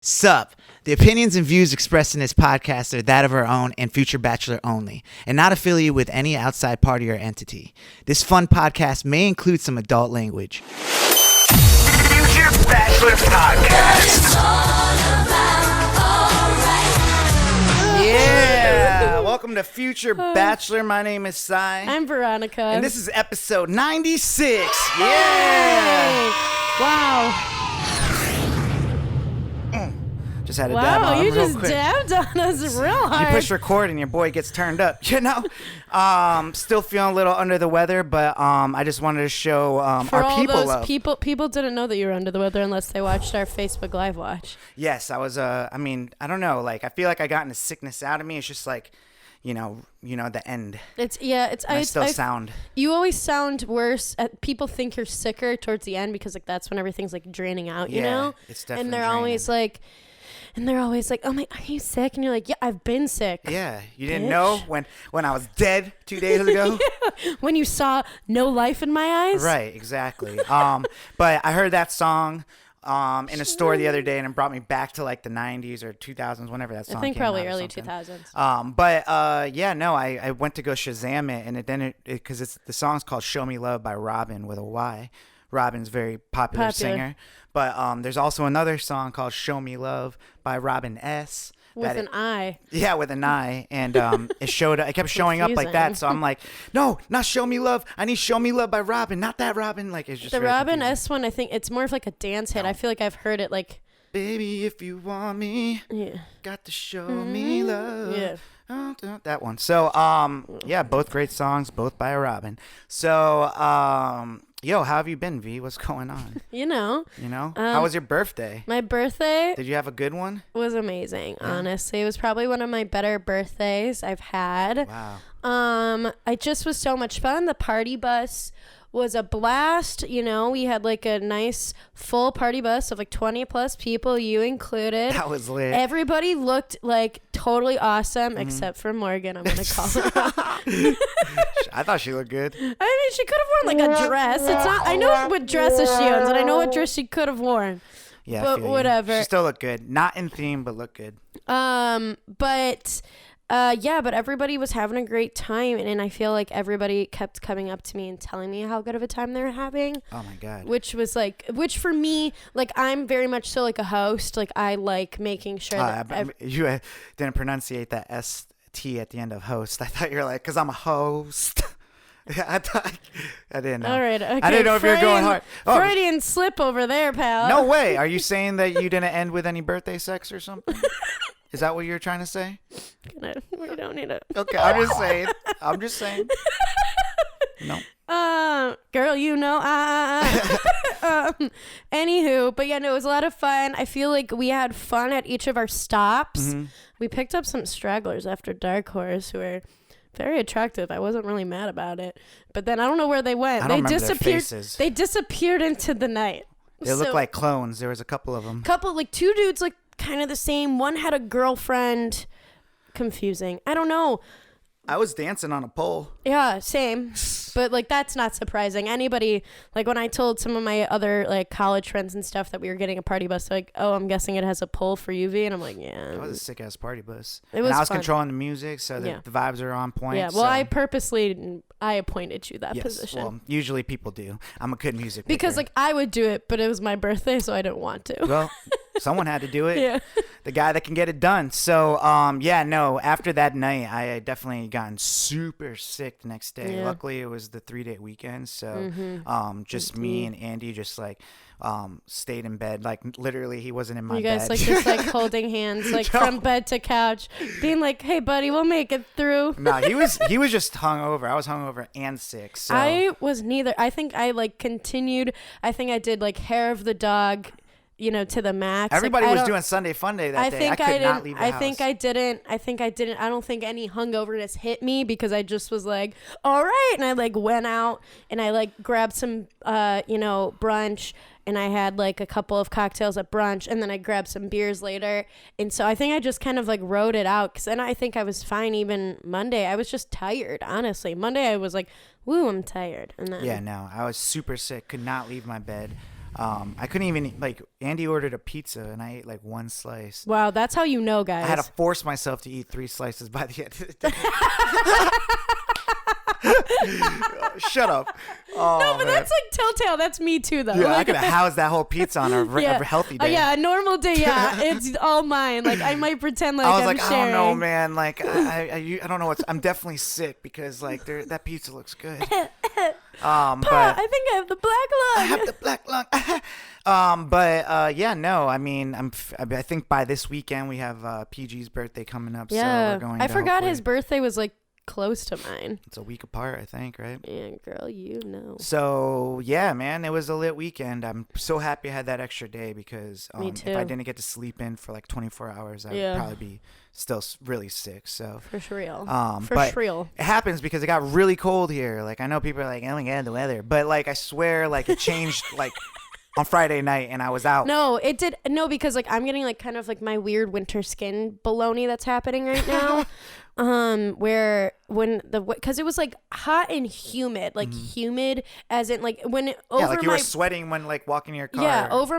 Sup. The opinions and views expressed in this podcast are that of our own and Future Bachelor only, and not affiliated with any outside party or entity. This fun podcast may include some adult language. Future Bachelor Podcast. Yeah! Welcome to Future Bachelor. My name is Sai. I'm Veronica. And this is episode 96. Yeah! Yay. Wow. Just had a dab on Wow, you real just quick. dabbed on us real hard. You push record and your boy gets turned up, you know? Still feeling a little under the weather, but I just wanted to show For our all people those love. people didn't know that you were under the weather unless they watched our Facebook Live watch. Yes, I was, I don't know, like, I feel like I gotten the sickness out of me. It's just like, you know, the end. I still sound. You always sound worse. People think you're sicker towards the end because like that's when everything's like draining out, you know? It's definitely And they're draining. always like, oh my, are you sick? And you're like, yeah, I've been sick. Yeah, you didn't know when I was dead 2 days ago? Yeah. When you saw no life in my eyes? Right, exactly. But I heard that song in a store the other day, and it brought me back to like the 90s or 2000s, whenever that song I think came probably out or early something. 2000s. I went to go Shazam it, and because the song's called "Show Me Love" by Robyn with a Y. Robyn's a very popular singer, but there's also another song called "Show Me Love" by Robyn S. With an I. Yeah, with an I, and it kept showing up like that. So I'm like, no, not "Show Me Love." I need "Show Me Love" by Robyn, not that Robyn. Like it's just The very Robyn confusing. S one, I think it's more of like a dance hit. I feel like I've heard it like. Baby, if you want me, Yeah. got to show me love. Yeah. That one. So, yeah, both great songs, both by Robyn. So, yo, how have you been, V? What's going on? You know. How was your birthday? My birthday Did you have a good one? was amazing, honestly. It was probably one of my better birthdays I've had. Wow. It just was so much fun. The party bus was a blast. You know, we had like a nice full party bus of like 20 plus people, you included. That was lit. Everybody looked like totally awesome except for Morgan. I'm going to call her out. I thought she looked good. I mean, she could have worn like a dress. It's not. I know what dresses she owns, and I know what dress she could have worn. Yeah, I But feel you. whatever. She still looked good. Not in theme, but looked good. But everybody was having a great time, and I feel like everybody kept coming up to me and telling me how good of a time they were having. Oh my God. Which for me, like, I'm very much so like a host. Like, I like making sure that You didn't pronunciate that ST at the end of host. I thought you were like, because I'm a host. I didn't know. All right, okay. I didn't know if you were going hard. Oh, Freudian slip over there, pal. no way. Are you saying that you didn't end with any birthday sex or something? Is that what you're trying to say? We don't need it. Okay, I'm just saying. No. Girl, you know. Anywho, but yeah, no, it was a lot of fun. I feel like we had fun at each of our stops. Mm-hmm. We picked up some stragglers after Dark Horse who were very attractive. I wasn't really mad about it. But then I don't know where they went. I don't They remember their disappeared. faces. They disappeared into the night. They looked like clones. There was a couple of them. Two dudes, like, kind of the same. One had a girlfriend. Confusing. I don't know. I was dancing on a pole. Yeah, same. But like, that's not surprising. Anybody, like, when I told some of my other like college friends and stuff that we were getting a party bus, they're like, oh, I'm guessing it has a pole for UV, and I'm like, yeah. It was a sick ass party bus. It was and I was fun. controlling the music, so the vibes are on point. Yeah. Well, so. I appointed you that Yes, position. well, usually people do. I'm a good music Because picker. like I would do it, but it was my birthday, so I didn't want to. Well, someone had to do it. Yeah. The guy that can get it done. So, after that night, I had definitely gotten super sick the next day. Yeah. Luckily, it was the 3-day weekend. So, just me and Andy just like stayed in bed. Like, literally, he wasn't in my You guys bed. like just like holding hands, like from bed to couch, being like, "Hey, buddy, we'll make it through." No, he was just hungover. I was hungover and sick. So I was neither. I think I like continued. I think I did like hair of the dog, to the max. everybody like, was doing Sunday Fun Day that day. I could didn't. not leave the house. I think I didn't. I don't think any hungoverness hit me because I just was like, all right, and I like went out and I like grabbed some, brunch. And I had like a couple of cocktails at brunch, and then I grabbed some beers later. And so I think I just kind of like rode it out, because then I think I was fine. Even Monday, I was just tired, honestly. Monday I was like, woo, I'm tired. And then Yeah, no, I was super sick. Could not leave my bed. I couldn't even like Andy ordered a pizza and I ate like one slice. Wow, that's how you know, guys. I had to force myself to eat 3 slices by the end of the day. Shut up. Oh, no, but man. that's like telltale. That's me too, though. Yeah, I Like, could have housed that whole pizza on a healthy day. Yeah, a normal day. Yeah, it's all mine. Like I might pretend like I was I'm like, sharing. I don't know, man. Like, I don't know what's. I'm definitely sick because like that pizza looks good. But I think I have the black lung. I have the black lung. But yeah, no. I mean, I think by this weekend we have PG's birthday coming up. Yeah, so we're going. I to forgot hopefully- his birthday was like close to mine. It's a week apart, I think, right? Yeah, girl, you know. So yeah, man, it was a lit weekend. I'm so happy I had that extra day because Me too. if I didn't get to sleep in for like 24 hours, I would probably be still really sick. So For real. but real. it happens because it got really cold here. Like I know people are like, oh my god, the weather, but like I swear, like it changed like on Friday night, and I was out. No, it did. No, because like I'm getting like kind of like my weird winter skin baloney that's happening right now. Where because it was like hot and humid, like humid as in like when it, over like you my, were sweating when like walking in your car. Yeah, over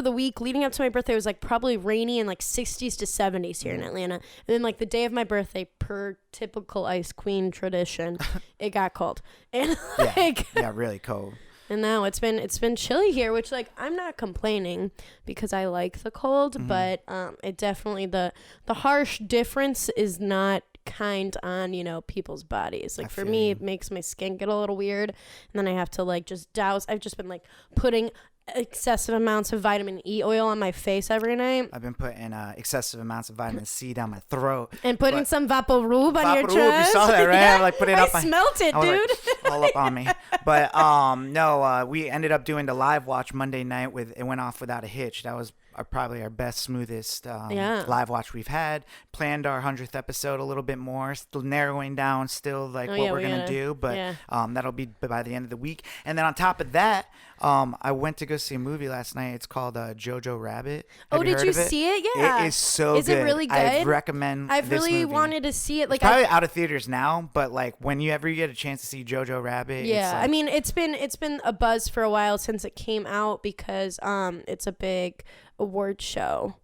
the week leading up to my birthday it was like probably rainy and like 60s to 70s here in Atlanta. And then like the day of my birthday, per typical Ice Queen tradition, it got cold. And like yeah, really cold. And now it's been chilly here, which like I'm not complaining because I like the cold, but it definitely the harsh difference is not kind on, you know, people's bodies. Like for me, it makes my skin get a little weird, and then I have to like just douse. I've just been like putting excessive amounts of vitamin E oil on my face every night. I've been putting excessive amounts of vitamin C down my throat. And putting some Vaporub on your chest. You saw that, right? Yeah, I like putting it up. I smelt it, dude. Like, all up on me. But no, we ended up doing the live watch Monday night it went off without a hitch. That was probably our best, smoothest live watch we've had. Planned our 100th episode a little bit more, still narrowing down still like what we're gonna do, but that'll be by the end of the week. And then on top of that, I went to go see a movie last night. It's called Jojo Rabbit. Did you see it? Yeah. It is so good. Is it really good? I recommend I've this really movie. wanted to see it. Like it's probably out of theaters now, but like when you ever get a chance to see Jojo Rabbit, yeah, it's like, I mean it's been a buzz for a while since it came out because it's a big award show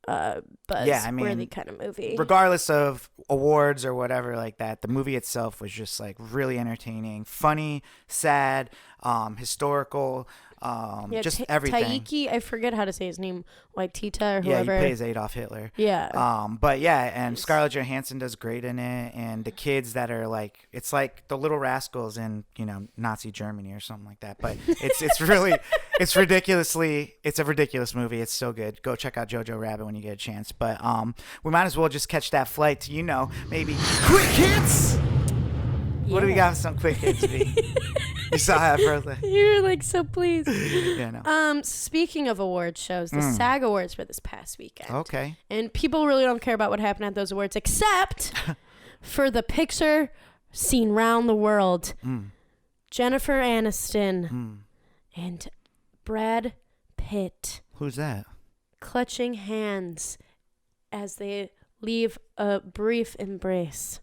buzz-worthy kind of movie. Regardless of awards or whatever like that, the movie itself was just like really entertaining, funny, sad, historical, just everything. Taiki, I forget how to say his name, Waitita or Yeah, whoever. he plays Adolf Hitler. Yeah. But yeah, and Scarlett Johansson does great in it, and the kids that are like, it's like the Little Rascals in, you know, Nazi Germany or something like that. But it's really, it's a ridiculous movie. It's so good. Go check out Jojo Rabbit when you get a chance. But we might as well just catch that flight to, you know, maybe quick hits. What do we got for some quick hits, B? You saw that birthday. You're like so pleased. Yeah, no. Speaking of award shows, the SAG Awards were this past weekend. Okay. And people really don't care about what happened at those awards except for the picture seen round the world. Jennifer Aniston and Brad Pitt. Who's that? Clutching hands as they leave a brief embrace.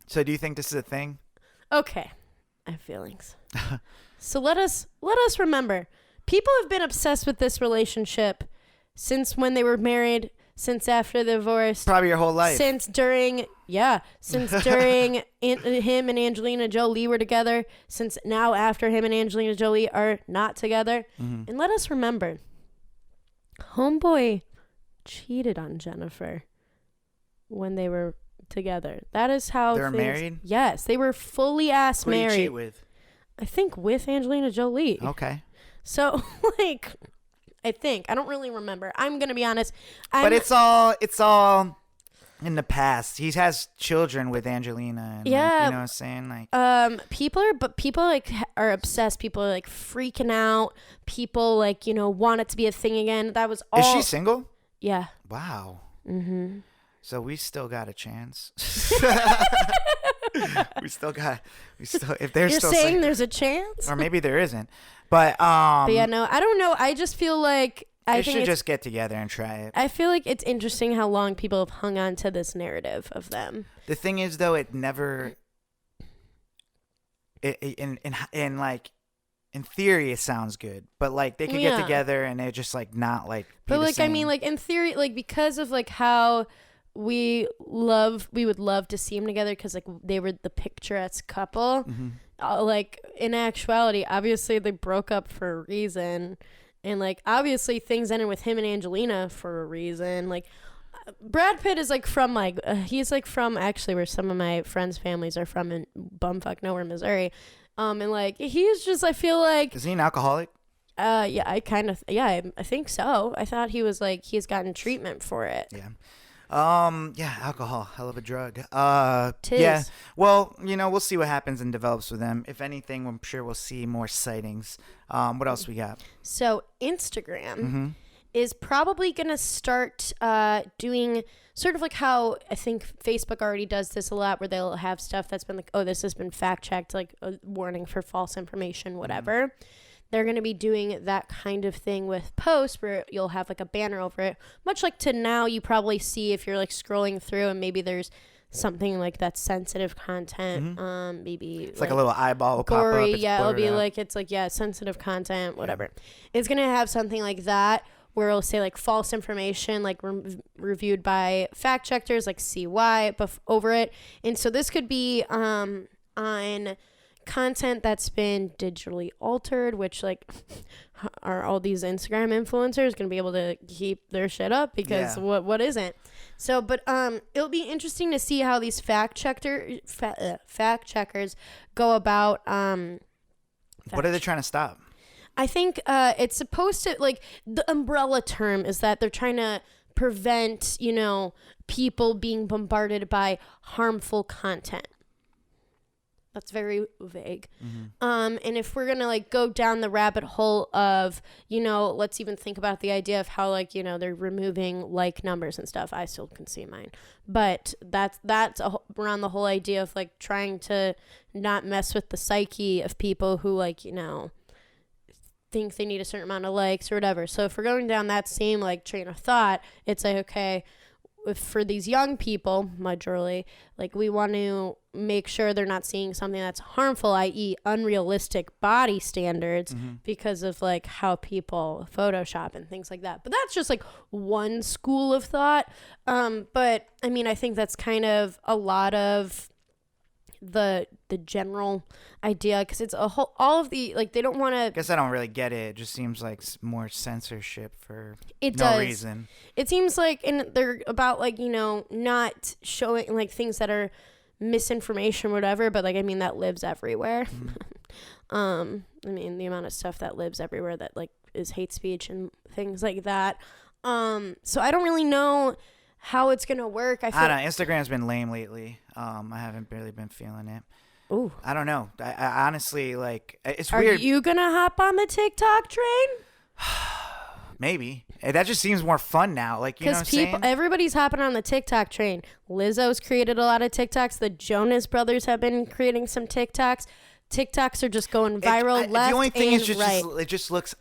So do you think this is a thing? Okay. I have feelings. So let us remember, people have been obsessed with this relationship since when they were married, since after the divorce. Probably your whole life. Since during him and Angelina Jolie were together, since now after him and Angelina Jolie are not together. And let us remember, homeboy cheated on Jennifer when they were together. That is how they were married? Yes, they were fully ass married. Who did you cheat with? I think with Angelina Jolie. Okay. So like, I don't really remember. I'm gonna be honest. But it's all in the past. He has children with Angelina. And yeah. Like, you know what I'm saying? Like, people like are obsessed. People are like freaking out. People like, you know, want it to be a thing again. That was all. Is she single? Yeah. Wow. So we still got a chance. If there's You're still saying there's a chance? or maybe there isn't. But yeah, no, I don't know. I just feel like they should just get together and try it. I feel like it's interesting how long people have hung on to this narrative of them. The thing is, though, it never in like in theory it sounds good, but like they could get together and they're just like not like. But like same. I mean, like in theory, like because of like how we would love to see them together because like they were the picturesque couple. Like in actuality, obviously they broke up for a reason, and like obviously things ended with him and Angelina for a reason. Like Brad Pitt is like from like he's like from actually where some of my friends' families are from in bumfuck nowhere, Missouri. And like he's just, I feel like, is he an alcoholic? Yeah, I think so. I thought he was like he's gotten treatment for it. Yeah. Yeah, alcohol, hell of a drug. Tis. Yeah. Well, we'll see what happens and develops with them. If anything, I'm sure we'll see more sightings. What else we got? So Instagram is probably gonna start doing sort of like how I think Facebook already does this a lot, where they'll have stuff that's been like, oh, this has been fact checked, like a warning for false information, whatever. They're going to be doing that kind of thing with posts where you'll have like a banner over it, much like to now you probably see if you're like scrolling through and maybe there's something like that's sensitive content. Maybe it's like a little eyeball will gory, pop up. yeah, it'll be like, it's like, yeah, sensitive content, whatever. It's going to have something like that where it'll say like false information, like reviewed by fact checkers, like CY over it. And so this could be on content that's been digitally altered, which like are all these Instagram influencers gonna be able to keep their shit up? Because what isn't? So but it'll be interesting to see how these fact checkers go about what are they trying to stop? I think it's supposed to, like, the umbrella term is that they're trying to prevent, people being bombarded by harmful content. That's very vague. And if we're going to like go down the rabbit hole of, let's even think about the idea of how like, they're removing like numbers and stuff. I still can see mine. But that's around the whole idea of like trying to not mess with the psyche of people who like, think they need a certain amount of likes or whatever. So if we're going down that same like train of thought, it's like, okay, for these young people, majorly, like we want to make sure they're not seeing something that's harmful, i.e. unrealistic body standards because of like how people Photoshop and things like that. But that's just like one school of thought. But I mean, I think that's kind of a lot of the general idea, because it's a whole, all of the, like, they don't want to. I guess I don't really get it. It just seems like more censorship for reason. It seems like, and they're about like, not showing like things that are misinformation or whatever, but like, I mean, that lives everywhere. I mean, the amount of stuff that lives everywhere that like is hate speech and things like that. So I don't really know how it's gonna work. I don't know. Instagram's been lame lately. I haven't really been feeling it. Ooh. I don't know. I honestly, like, it's weird. Are you gonna hop on the TikTok train? Maybe. That just seems more fun now. Like, you know what I'm saying? Everybody's hopping on the TikTok train. Lizzo's created a lot of TikToks. The Jonas Brothers have been creating some TikToks. TikToks are just going viral left the only thing and is right. It just looks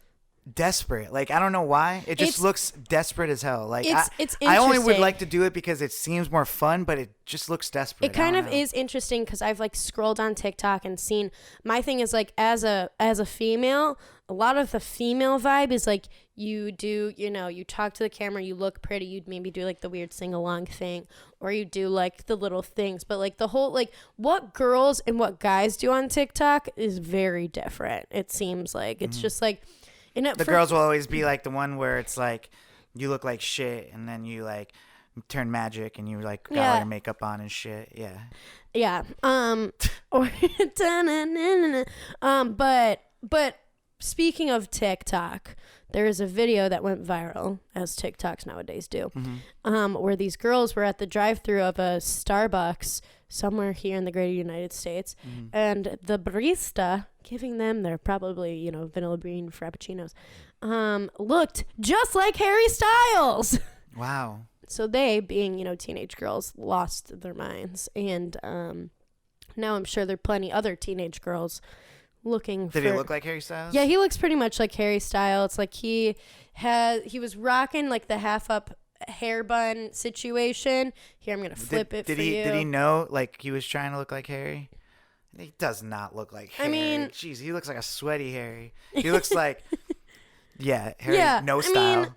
desperate. Like, I don't know why. It just looks desperate as hell. Like, it's I only would like to do it because it seems more fun, but it just looks desperate. It kind of is interesting because I've like scrolled on TikTok and seen, my thing is like, as a female, a lot of the female vibe is like, you do, you talk to the camera, you look pretty, you'd maybe do like the weird sing-along thing, or you do like the little things, but like the whole, like what girls and what guys do on TikTok is very different. It seems like it's just like, the girls will always be like the one where it's like you look like shit and then you like turn magic and you like got all your makeup on and shit. Yeah. Or but speaking of TikTok, there is a video that went viral, as TikToks nowadays do, where these girls were at the drive-thru of a Starbucks somewhere here in the greater United States, and the barista giving them their probably, vanilla bean frappuccinos, looked just like Harry Styles. Wow. So they, being, teenage girls, lost their minds. And now I'm sure there are plenty other teenage girls looking for... Did he look like Harry Styles? Yeah, he looks pretty much like Harry Styles. It's like he was rocking like the half-up hair bun situation. Here, I'm going to flip it for you. Did he know, like, he was trying to look like Harry? He does not look like Harry. I mean, jeez, he looks like a sweaty Harry. He looks like, Harry, no style. mean,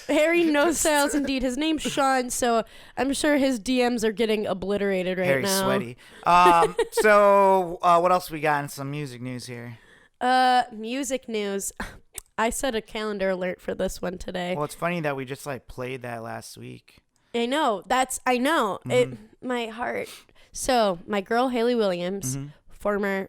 Harry no styles indeed. His name's Sean, so I'm sure his DMs are getting obliterated right Harry's now. sweaty. So what else we got in some music news here? Music news. I set a calendar alert for this one today. Well, it's funny that we just like played that last week. I know. It my heart. So my girl Hayley Williams, former,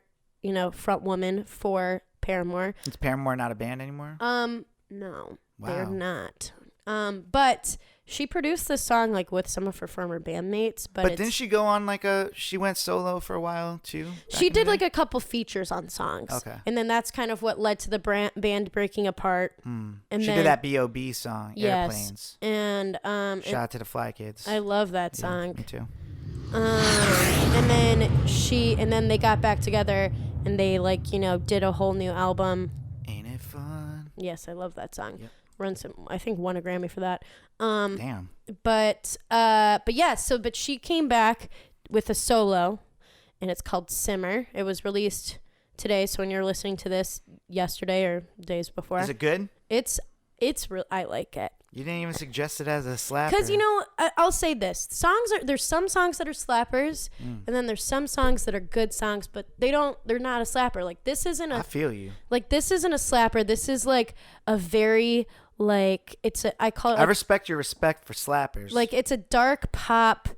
front woman for Paramore. Is Paramore not a band anymore? No, Wow. they're not. But she produced this song like with some of her former bandmates. But didn't she go on she went solo for a while too? She did like a couple features on songs. Okay. And then that's kind of what led to the band breaking apart. And she then, did that B.O.B. song, yes. Airplanes. And Shout out to the Fly Kids. I love that Yeah, song. me too. And then they got back together and they did a whole new album. Ain't it fun? Yes, I love that song. Yep. I think won a Grammy for that. Damn. But she came back with a solo, and it's called Simmer. It was released today, so when you're listening to this, yesterday or days before. Is it good? It's real. I like it. You didn't even suggest it as a slapper. Because I'll say this: there's some songs that are slappers, and then there's some songs that are good songs, but they're not a slapper. Like this isn't a. I feel you. Like this isn't a slapper. This is like a very I call it. I respect your respect for slappers. Like it's a dark pop,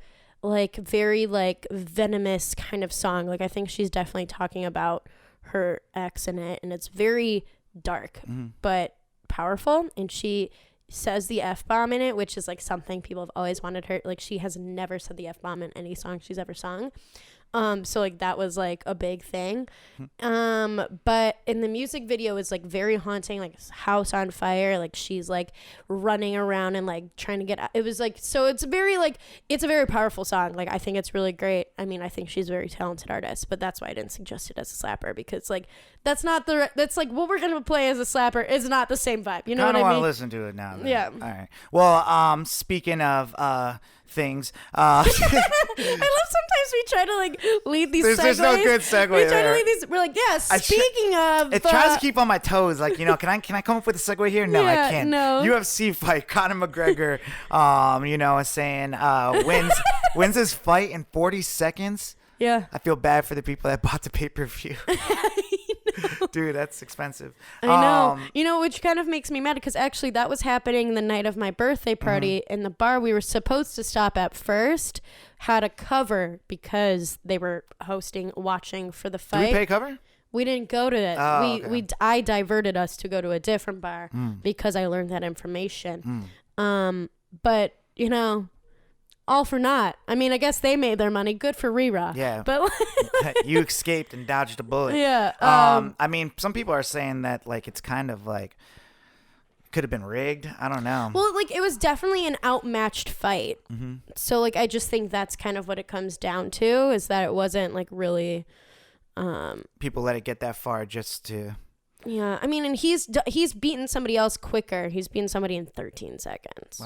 like very like venomous kind of song. Like I think she's definitely talking about her ex in it, and it's very dark but powerful. And she says the F-bomb in it, which is like something people have always wanted her. Like she has never said the F-bomb in any song she's ever sung. So like that was like a big thing. But in the music video is like very haunting, like house on fire. Like she's like running around and like trying to get out. It was like, so it's a very powerful song. Like I think it's really great. I mean, I think she's a very talented artist, but that's why I didn't suggest it as a slapper, because like, that's like what we're going to play as a slapper is not the same vibe. You know what I mean? I want to listen to it now. Then. Yeah. All right. Well, speaking of, things, I love sometimes we try to like lead these segues. There's no good segue We try there. to lead these. We're like, yeah. Speaking of, it tries to keep on my toes. Like, can I come up with a segue here? No, Yeah, I can't. no. UFC fight. Conor McGregor, is saying wins his fight in 40 seconds. Yeah. I feel bad for the people that bought the pay-per-view. Dude, that's expensive. I know. Which kind of makes me mad, because actually that was happening the night of my birthday party, and the bar we were supposed to stop at first had a cover because they were watching for the fight. Did we pay cover? We didn't go to it. Okay. I diverted us to go to a different bar because I learned that information. But all for naught. I mean, I guess they made their money. Good for Rira. Yeah. But You escaped and dodged a bullet. yeah. I mean, some people are saying that like it's kind of like could have been rigged. I don't know. Well, like it was definitely an outmatched fight. So like I just think that's kind of what it comes down to, is that it wasn't like really. People let it get that far just to. Yeah, I mean, and he's beaten somebody else quicker. He's beaten somebody in 13 seconds.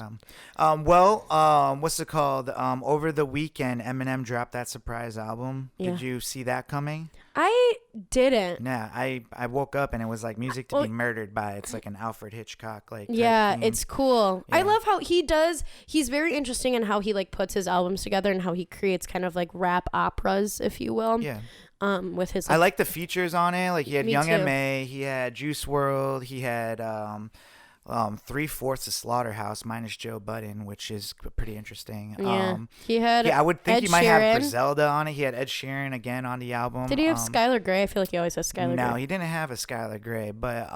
Wow. What's it called? Over the weekend, Eminem dropped that surprise album. Yeah. Did you see that coming? I didn't. Yeah, I woke up and it was like music to be murdered by. It's like an Alfred Hitchcock like. Yeah, type theme. it's cool. Yeah. I love how he does. He's very interesting in how he like puts his albums together and how he creates kind of like rap operas, if you will. Yeah. With his. I like the features on it. Like he had Me Young too. M.A., he had Juice WRLD, he had 3/4 of Slaughterhouse minus Joe Budden, which is pretty interesting. Yeah. He had. I would think Ed he might have Sheeran. Griselda on it. He had Ed Sheeran again on the album. Did he have Skylar Grey? I feel like he always has Skylar Grey. No, he didn't have a Skylar Grey, but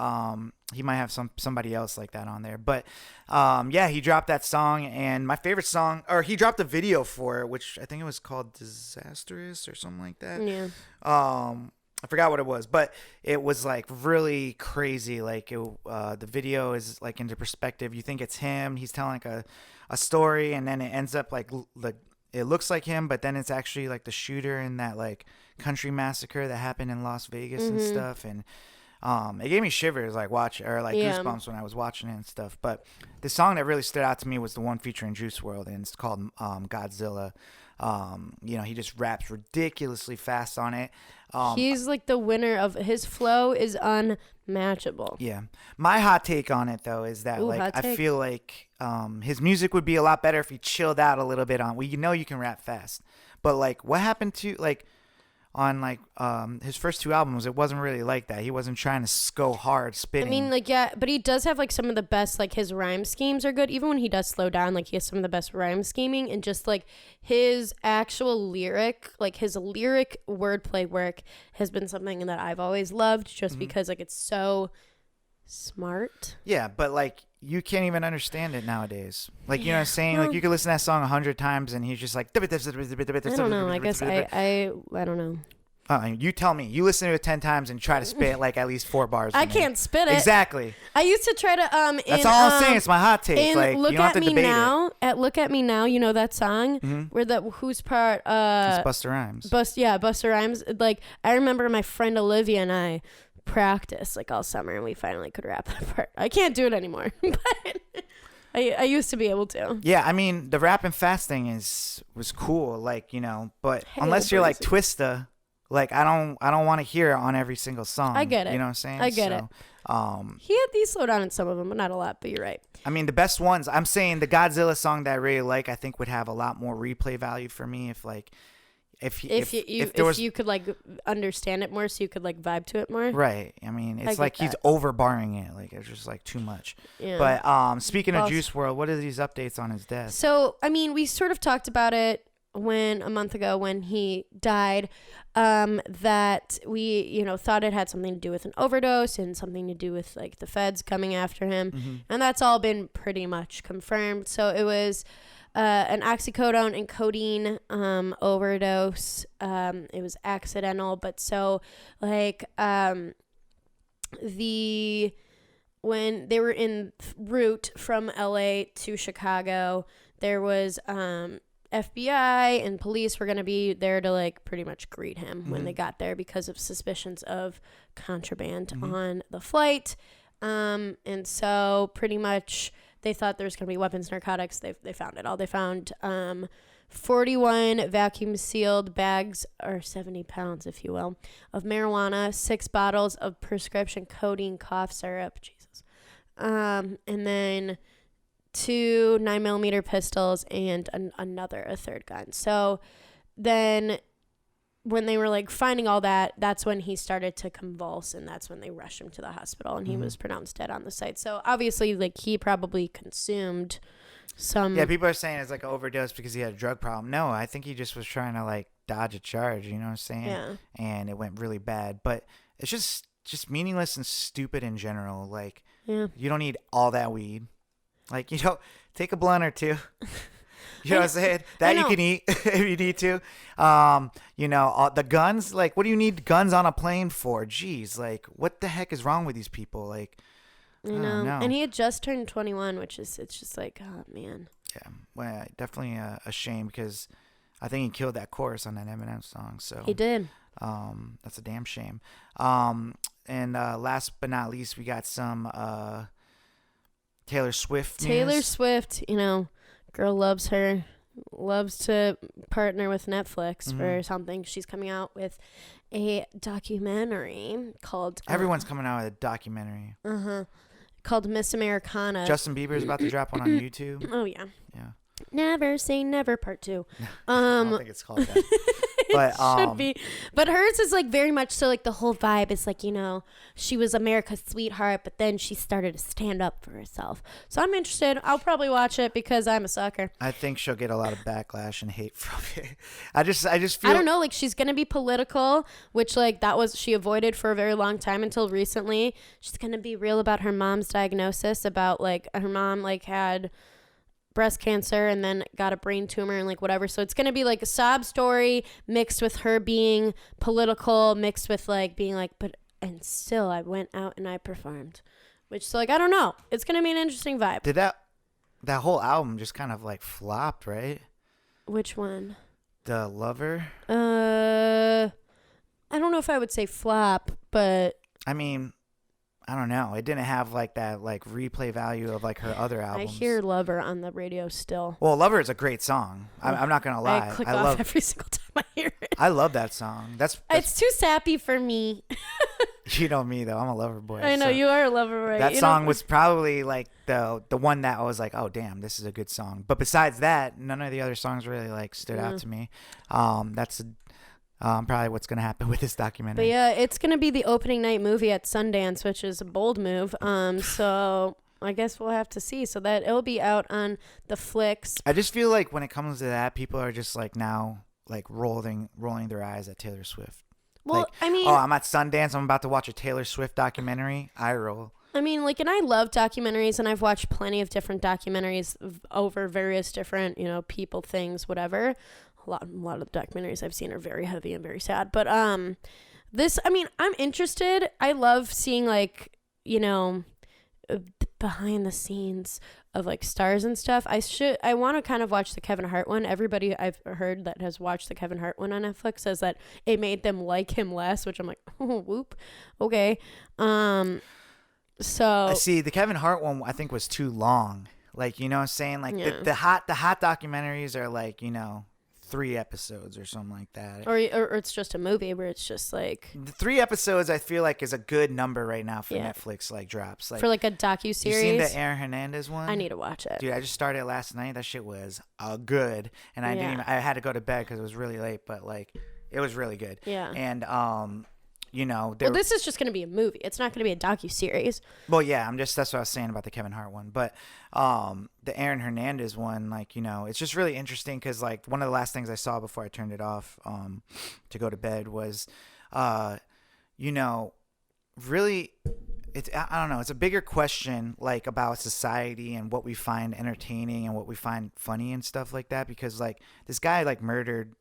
he might have somebody else like that on there. But he dropped that song, and my favorite song, or he dropped a video for it, which I think it was called Disastrous or something like that. Yeah. I forgot what it was, but it was like really crazy. Like the video is like into perspective. You think it's him. He's telling like a story, and then it ends up like it looks like him, but then it's actually like the shooter in that like country massacre that happened in Las Vegas and stuff. And It gave me shivers like goosebumps when I was watching it and stuff. But the song that really stood out to me was the one featuring Juice WRLD, and it's called Godzilla. He just raps ridiculously fast on it. He's like the winner of his flow is unmatchable. Yeah. My hot take on it though is that I feel like his music would be a lot better if he chilled out a little bit on. Well, you can rap fast. But like what happened to on his first 2 albums, it wasn't really like that. He wasn't trying to go hard spitting. I mean, but he does have like some of the best, like his rhyme schemes are good. Even when he does slow down, like he has some of the best rhyme scheming, and just like his actual lyric, like his lyric wordplay work has been something that I've always loved, just because like it's so smart. Yeah, but like you can't even understand it nowadays. Like, you know what I'm saying? Like you could listen to that song 100 times and he's just like, I don't know. I guess I don't know. You tell me. You listen to it 10 times and try to spit like at least 4 bars. I can't spit it. Exactly. I used to try to That's all I'm saying. It's my hot take. Like Look you don't have at to Me debate Now. it. At Look at Me Now, you know that song where whose part? It's Busta Rhymes. Busta Rhymes. Like I remember my friend Olivia and I practiced like all summer, and we finally could rap that part. I can't do it anymore, but I used to be able to. Yeah, I mean the rapping fast thing was cool, like but unless you're like Twista. Like I don't want to hear it on every single song. I get it. You know what I'm saying? I get it. He had these slow down in some of them, but not a lot. But you're right. I mean, the best ones. I'm saying the Godzilla song that I really like, I think would have a lot more replay value for me if you could like understand it more, so you could like vibe to it more. Right. I mean, it's like he's overbarring it. Like it's just like too much. Yeah. But speaking of Juice WRLD, what are these updates on his death? So I mean, we sort of talked about it a month ago when he died, that we thought it had something to do with an overdose and something to do with like the feds coming after him, and that's all been pretty much confirmed. So it was an oxycodone and codeine overdose. It was accidental, but so like when they were en route from LA to Chicago, there was FBI and police were going to be there to like pretty much greet him when they got there because of suspicions of contraband on the flight. And so pretty much they thought there was going to be weapons, narcotics. They found it all. They found 41 vacuum sealed bags, or 70 pounds, if you will, of marijuana, 6 bottles of prescription codeine cough syrup. Jesus. And then 2 9mm pistols and a third gun. So then when they were like finding all that, that's when he started to convulse, and that's when they rushed him to the hospital, and he was pronounced dead on the site. So obviously like he probably consumed some. Yeah, people are saying it's like an overdose because he had a drug problem. No, I think he just was trying to like dodge a charge, you know what I'm saying? Yeah. And it went really bad. But it's just meaningless and stupid in general. Like you don't need all that weed. Like, take a blunt or 2. You know what I'm saying? That you can eat if you need to. The guns, like, what do you need guns on a plane for? Jeez, like, what the heck is wrong with these people? Like, I don't know. And he had just turned 21, it's just like, oh, man. Yeah, well, definitely a shame because I think he killed that chorus on that Eminem song. So he did. That's a damn shame. And last but not least, we got some Taylor Swift news. Taylor Swift, girl loves to partner with Netflix for something. She's coming out with a documentary called Everyone's coming out with a documentary. Called Miss Americana. Justin Bieber's about to drop one on YouTube. Oh yeah. Yeah. Never Say Never Part 2. I don't think it's called that. But should be. But hers is like very much so like the whole vibe is like, she was America's sweetheart, but then she started to stand up for herself. So I'm interested. I'll probably watch it because I'm a sucker. I think she'll get a lot of backlash and hate from it. I just feel, I don't know, like she's gonna be political, which like she avoided for a very long time until recently. She's gonna be real about her mom's diagnosis, about like her mom like had breast cancer and then got a brain tumor and like whatever. So it's going to be like a sob story mixed with her being political, mixed with like being like, and still I went out and I performed, which so like, I don't know. It's going to be an interesting vibe. Did that whole album just kind of like flopped, right? Which one? The Lover? I don't know if I would say flop, but I mean, I don't know. It didn't have like that like replay value of like her other I albums. hear Lover on the radio still. Well, Lover is a great song. I'm not gonna lie. I click off every single time I hear it. I love that song. That's It's too sappy for me. you know me though. I'm a Lover boy. I know so you are a Lover, right? that song was probably like the one that I was like, oh damn, this is a good song. But besides that, none of the other songs really like stood out to me. That's probably what's gonna happen with this documentary. But yeah, it's gonna be the opening night movie at Sundance, which is a bold move. So I guess we'll have to see. So that it'll be out on the flicks. I just feel like when it comes to that, people are just like now like rolling their eyes at Taylor Swift. Well, Like, I mean, oh, I'm at Sundance. I'm about to watch a Taylor Swift documentary. I roll. I mean, like, and I love documentaries, and I've watched plenty of different documentaries over various different, people, things, whatever. A lot of the documentaries I've seen are very heavy and very sad. But this, I mean, I'm interested. I love seeing like, behind the scenes of like stars and stuff. I want to kind of watch the Kevin Hart one. Everybody I've heard that has watched the Kevin Hart one on Netflix says that it made them like him less, which I'm like, oh, whoop, okay. So I see the Kevin Hart one. I think was too long. Like what I'm saying, like the hot documentaries are like 3 episodes or something like that. Or it's just a movie where it's just like The 3 episodes I feel like is a good number right now for Netflix like drops. Like for like a docuseries. You seen the Aaron Hernandez one? I need to watch it. Dude, I just started it last night. That shit was good, and I didn't even, I had to go to bed because it was really late, but like it was really good. Yeah. And well, this is just going to be a movie. It's not going to be a docuseries. Well, yeah, that's what I was saying about the Kevin Hart one. But the Aaron Hernandez one, like, it's just really interesting because, like, one of the last things I saw before I turned it off to go to bed was, really, I don't know. It's a bigger question, like, about society and what we find entertaining and what we find funny and stuff like that. Because, like, this guy, like, murdered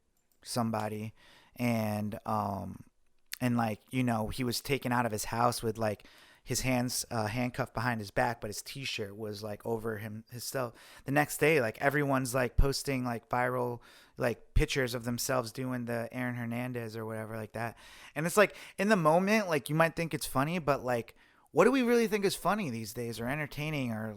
somebody and like, he was taken out of his house with like his hands handcuffed behind his back, but his t-shirt was like over his stuff. The next day, like everyone's like posting like viral like pictures of themselves doing the Aaron Hernandez or whatever like that. And it's like in the moment, like you might think it's funny, but like, what do we really think is funny these days or entertaining or,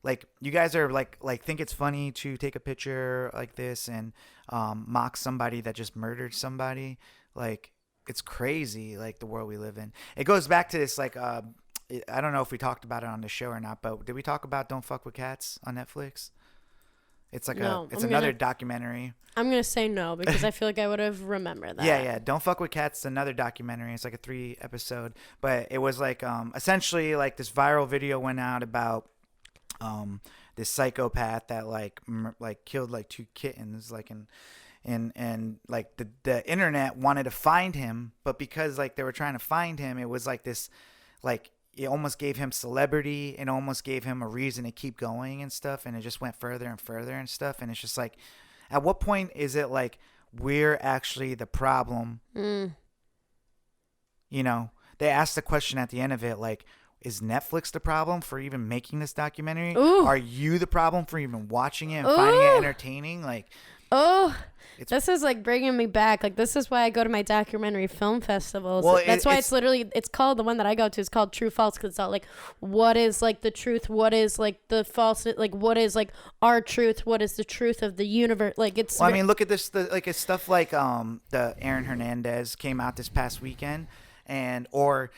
like you guys are like think it's funny to take a picture like this and mock somebody that just murdered somebody. Like, it's crazy, like the world we live in. It goes back to this, like, I don't know if we talked about it on the show or not, but did we talk about Don't Fuck with Cats on Netflix? It's like another documentary. I'm gonna say no because I feel like I would have remembered that. Yeah. Don't Fuck with Cats, another documentary. It's like a 3 episode, but it was like essentially like this viral video went out about this psychopath that like killed like 2 kittens, like and like the internet wanted to find him, but because like they were trying to find him, it was like this, like it almost gave him celebrity and almost gave him a reason to keep going and stuff, and it just went further and further and stuff, and it's just like, at what point is it like we're actually the problem? They asked the question at the end of it, like, is Netflix the problem for even making this documentary? Ooh. Are you the problem for even watching it and finding it entertaining? Like, this is like bringing me back. Like, this is why I go to my documentary film festivals. Well, that's why it's called, the one that I go to is called True False, because it's all like, what is like the truth? What is like the false? Like, what is like our truth? What is the truth of the universe? Like, it's. Well, I mean, look at this. It's stuff like the Aaron Hernandez came out this past weekend. Or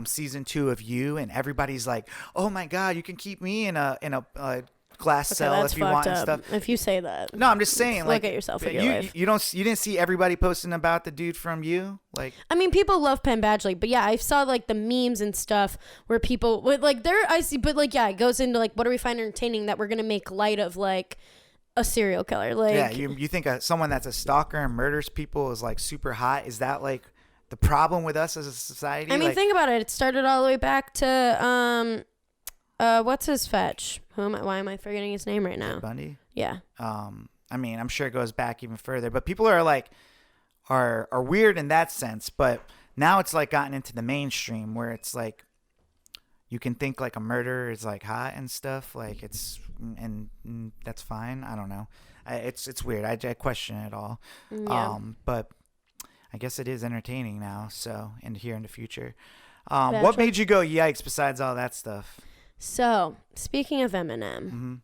season 2 of You, and everybody's like, oh my God, you can keep me in a glass cell if you want and stuff. If you say that. No, I'm just saying, like, look at yourself in your life. You didn't see everybody posting about the dude from You? Like, I mean, people love Penn Badgley, but yeah, I saw like the memes and stuff where people with like it goes into like, what do we find entertaining that we're gonna make light of, like a serial killer? Like, yeah, you think someone that's a stalker and murders people is like super hot? Is that like the problem with us as a society? I mean, like, think about it. It started all the way back to what's his fetch? Why am I forgetting his name right now? Bundy? Yeah. I mean, I'm sure it goes back even further, but people are like are weird in that sense, but now it's like gotten into the mainstream where it's like you can think like a murder is like hot and stuff, like it's, and that's fine. I don't know. It's weird. I question it all. Yeah. But I guess it is entertaining now, so, and here in the future. What made you go yikes besides all that stuff? So, speaking of Eminem,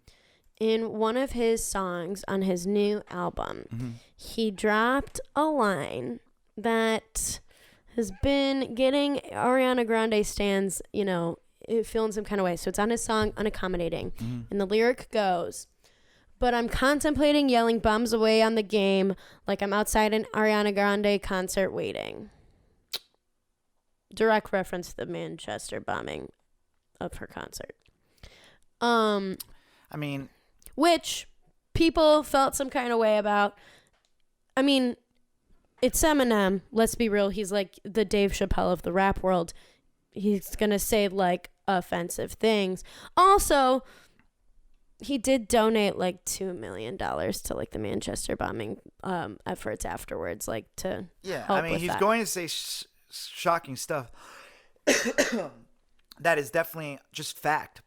in one of his songs on his new album, he dropped a line that has been getting Ariana Grande stans, feeling some kind of way. So it's on his song Unaccommodating. And the lyric goes, "But I'm contemplating yelling bums away on the game like I'm outside an Ariana Grande concert waiting." Direct reference to the Manchester bombing of her concert. Which people felt some kind of way about. I mean, it's Eminem. Let's be real. He's like the Dave Chappelle of the rap world. He's going to say like offensive things. Also, he did donate like $2 million to like the Manchester bombing efforts afterwards, like to help with he's that. going to say shocking stuff. That is definitely just fact.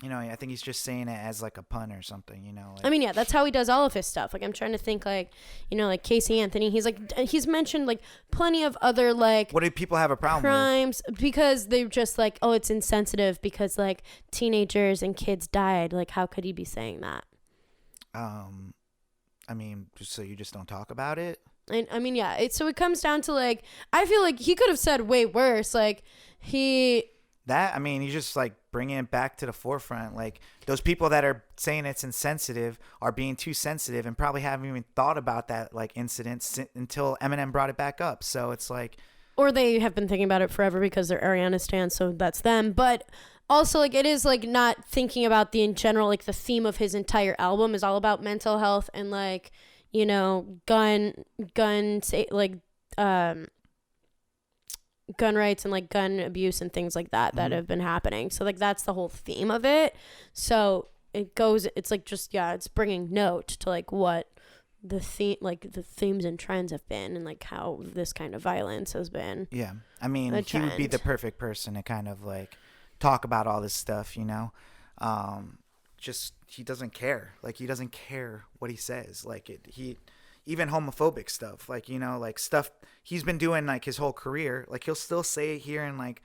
I think he's just saying it as like a pun or something, Like, that's how he does all of his stuff. Like, I'm trying to think like, like Casey Anthony. He's mentioned like plenty of other like. What do people have a problem crimes with? Because they're just like, oh, it's insensitive because like teenagers and kids died. Like, how could he be saying that? Just so you just don't talk about it. So it comes down to like, I feel like he could have said way worse. Like he's just like bringing it back to the forefront. Like those people that are saying it's insensitive are being too sensitive and probably haven't even thought about that like incident until Eminem brought it back up. So it's like, or they have been thinking about it forever because they're Ariana stans. So that's them. But also like, it is like not thinking about the in general, like the theme of his entire album is all about mental health and like, gun rights and like gun abuse and things like that have been happening. So like that's the whole theme of it. So it's like just it's bringing note to like what the themes and trends have been and like how this kind of violence has been. Yeah, he would be the perfect person to kind of like talk about all this stuff. Just he doesn't care. Like he doesn't care what he says. Like even homophobic stuff, like, like stuff he's been doing like his whole career. Like he'll still say it here in like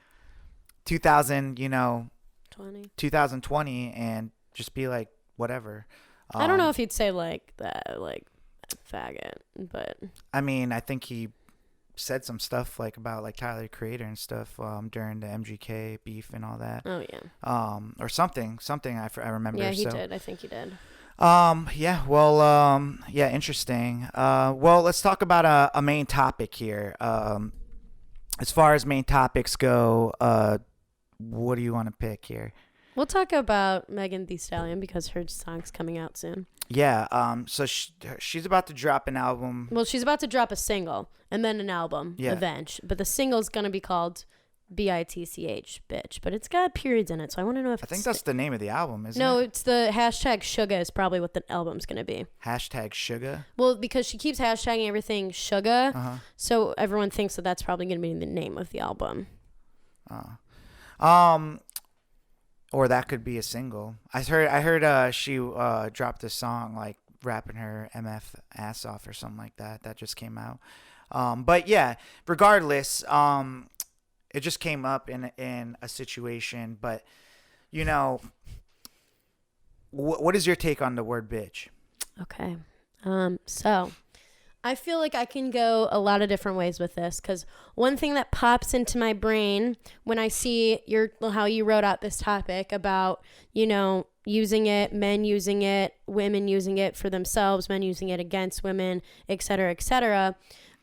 2020 and just be like, whatever. I don't know if he'd say like that, like faggot, but I think he said some stuff like about like Tyler the Creator and stuff during the MGK beef and all that. Oh yeah. Or something I remember. Yeah, he did. I think he did. Interesting. Well, let's talk about a main topic here. As far as main topics go, what do you want to pick here? We'll talk about Megan Thee Stallion because her song's coming out soon. Yeah. So she's about to drop an album. Well, she's about to drop a single and then an album. Yeah. Eventually, but the single's gonna be called BITCH, bitch, but it's got periods in it, so I want to know if I think that's the name of the album, isn't it? No, it's the hashtag Suga is probably what the album's gonna be. Hashtag Suga? Well, because she keeps hashtagging everything Suga, so everyone thinks that that's probably gonna be the name of the album. Or that could be a single. I heard she dropped a song like rapping her MF ass off or something like that. That just came out. But yeah, regardless, it just came up in a situation. But what is your take on the word bitch? Okay, so I feel like I can go a lot of different ways with this because one thing that pops into my brain when I see how you wrote out this topic about, using it, men using it, women using it for themselves, men using it against women, et cetera, et cetera.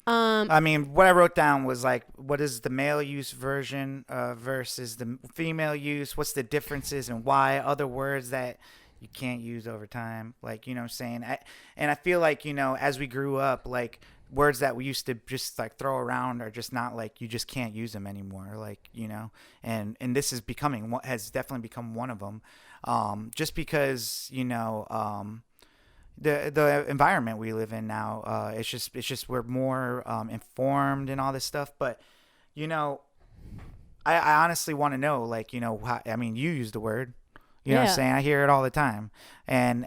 What I wrote down was like, what is the male use version versus the female use? What's the differences and why? Other words that you can't use over time, like, what I'm saying. And I feel like, as we grew up, like words that we used to just like throw around are just not like, you just can't use them anymore. Like, and this has definitely become one of them. Just because, the environment we live in now, it's just we're more informed and all this stuff. But, I honestly want to know, like, how, you use the word. You know what I'm saying? I hear it all the time. And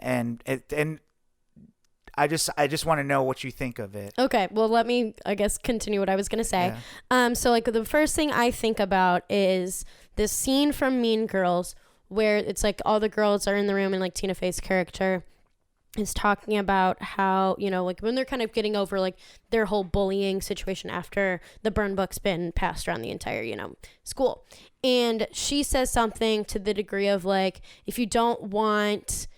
I just want to know what you think of it. Okay, well, let me, I guess, continue what I was gonna say. Yeah. So like the first thing I think about is this scene from Mean Girls where it's like all the girls are in the room and like Tina Fey's character is talking about how, you know, like when they're kind of getting over like their whole bullying situation after the burn book's been passed around the entire, you know, school. And she says something to the degree of like, if you don't want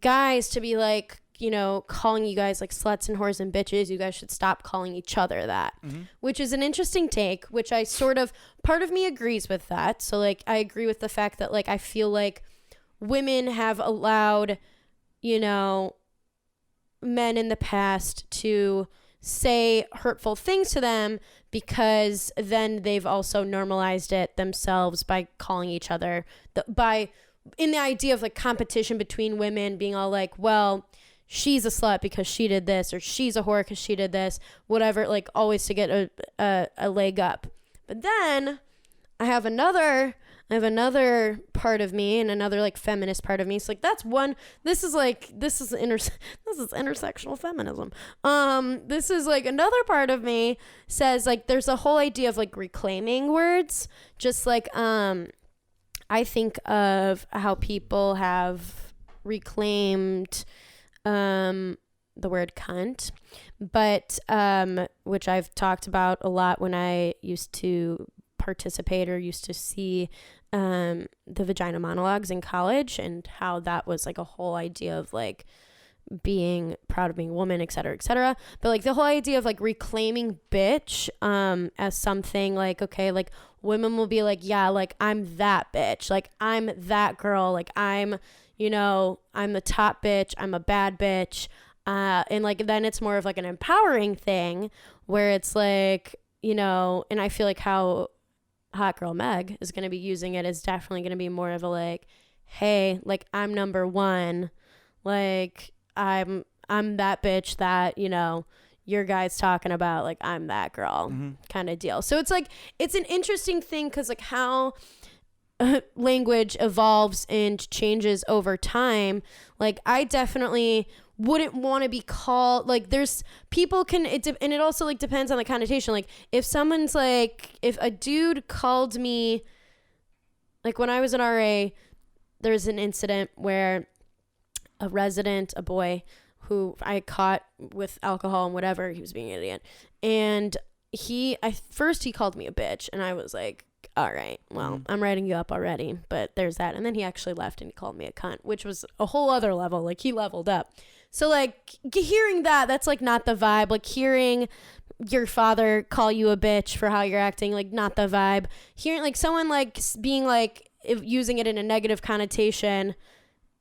guys to be like, you know, calling you guys like sluts and whores and bitches, you guys should stop calling each other that, which is an interesting take, which I sort of, part of me agrees with that. So like, I agree with the fact that like, I feel like women have allowed, you know, men in the past to say hurtful things to them because then they've also normalized it themselves by calling each other in the idea of like competition between women being all like, well, she's a slut because she did this, or she's a whore because she did this, whatever, like always to get a leg up. But then I have another part of me and another like feminist part of me. So like that's one, this is intersectional feminism. This is like another part of me says like there's a whole idea of like reclaiming words, just like I think of how people have reclaimed the word cunt, but which I've talked about a lot when I used to participate or used to see the vagina monologues in college, and how that was like a whole idea of like being proud of being a woman, et cetera, but like the whole idea of like reclaiming bitch as something like, okay, like women will be like, yeah, like I'm that bitch, like I'm that girl, like I'm, you know, I'm the top bitch, I'm a bad bitch, and like then it's more of like an empowering thing where it's like, you know, and I feel like how Hot Girl Meg is going to be using it is definitely going to be more of a like, hey, like I'm number one, like I'm that bitch that, you know, your guy's talking about, like I'm that girl kind of deal. So it's like, it's an interesting thing because like how language evolves and changes over time. Like I definitely wouldn't want to be called, like there's people can and it also like depends on the connotation. Like if someone's like, if a dude called me, like when I was an RA, there's an incident where a resident, a boy who I caught with alcohol and whatever, he was being an idiot, and first he called me a bitch, and I was like, all right, well, I'm writing you up already, but there's that. And then he actually left and he called me a cunt, which was a whole other level. Like he leveled up. So like hearing that's like not the vibe. Like hearing your father call you a bitch for how you're acting, like not the vibe. Hearing like someone like being like using it in a negative connotation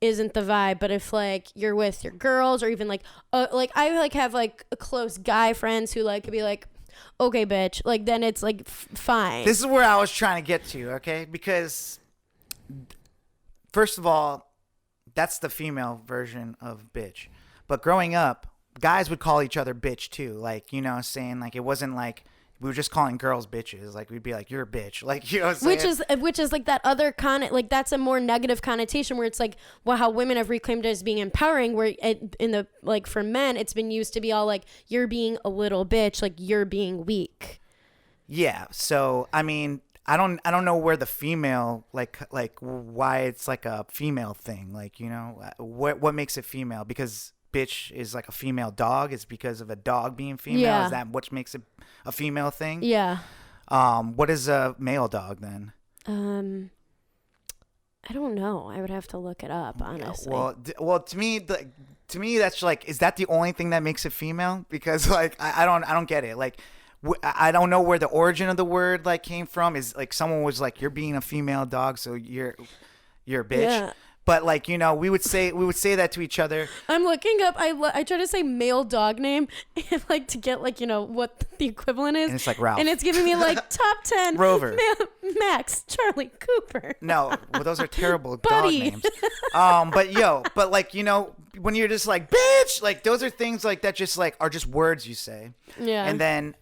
isn't the vibe. But if like you're with your girls or even like I like have like a close guy friends who like could be like, okay, bitch, like then it's like fine. This is where I was trying to get to, okay? Because first of all, that's the female version of bitch. But growing up, guys would call each other bitch too. Like, you know, saying like it wasn't like we were just calling girls bitches. Like we'd be like, you're a bitch. Like, you know what I'm saying? Which is like that other like that's a more negative connotation where it's like, well, how women have reclaimed it as being empowering, where in the like for men it's been used to be all like, you're being a little bitch, like you're being weak. Yeah. So I mean, I don't know where the female like why it's like a female thing. Like, you know, what makes it female? Because bitch is like a female dog. It's because of a dog being female. Yeah. Is that what makes it a female thing? Yeah. What is a male dog then? I don't know. I would have to look it up, honestly. Well, to me that's like, is that the only thing that makes it female? Because like I don't get it. Like I don't know where the origin of the word like came from. Is like someone was like, you're being a female dog, so you're a bitch. Yeah. But like, you know, we would say that to each other. I'm looking up. I try to say male dog name, like to get like, you know, what the equivalent is. And it's like Ralph. And it's giving me like top 10. Rover. Max, Charlie, Cooper. No, well, those are terrible dog names. But like, you know, when you're just like bitch, like those are things like that just like are just words you say. Yeah. And then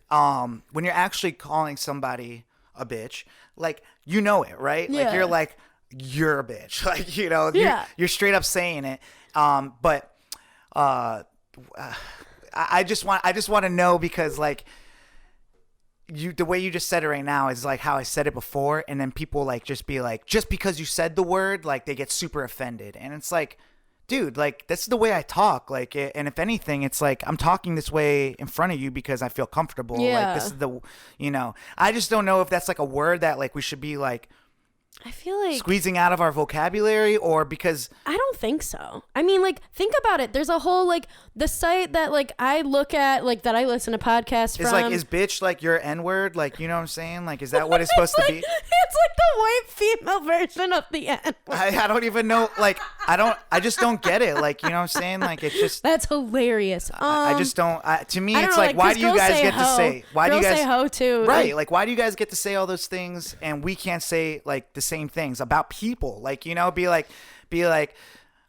when you're actually calling somebody a bitch, like you know it, right? Yeah. Like you're like, you're a bitch. Like, you know, yeah. you're straight up saying it. But I just want to know, because like the way you just said it right now is like how I said it before, and then people like just be like, just because you said the word, like they get super offended, and it's like, dude, like this is the way I talk, like, and if anything, it's like I'm talking this way in front of you because I feel comfortable. Like this is the, I just don't know if that's like a word that like we should be like, I feel like squeezing out of our vocabulary, or because I don't think so. I mean, like, think about it. There's a whole like the site that like I look at, like that I listen to podcasts from. Is like, is bitch like your N-word? Like, you know what I'm saying? Like, is that what it's supposed to be? It's like the white female version of the N-word. I don't even know. Like, I just don't get it. Like, you know what I'm saying? Like, it's just. That's hilarious. I just don't. To me, it's know, like, why do you guys get to say? Why do you guys say ho too? Right. Like, why do you guys get to say all those things and we can't say like the same things about people? Like, be like.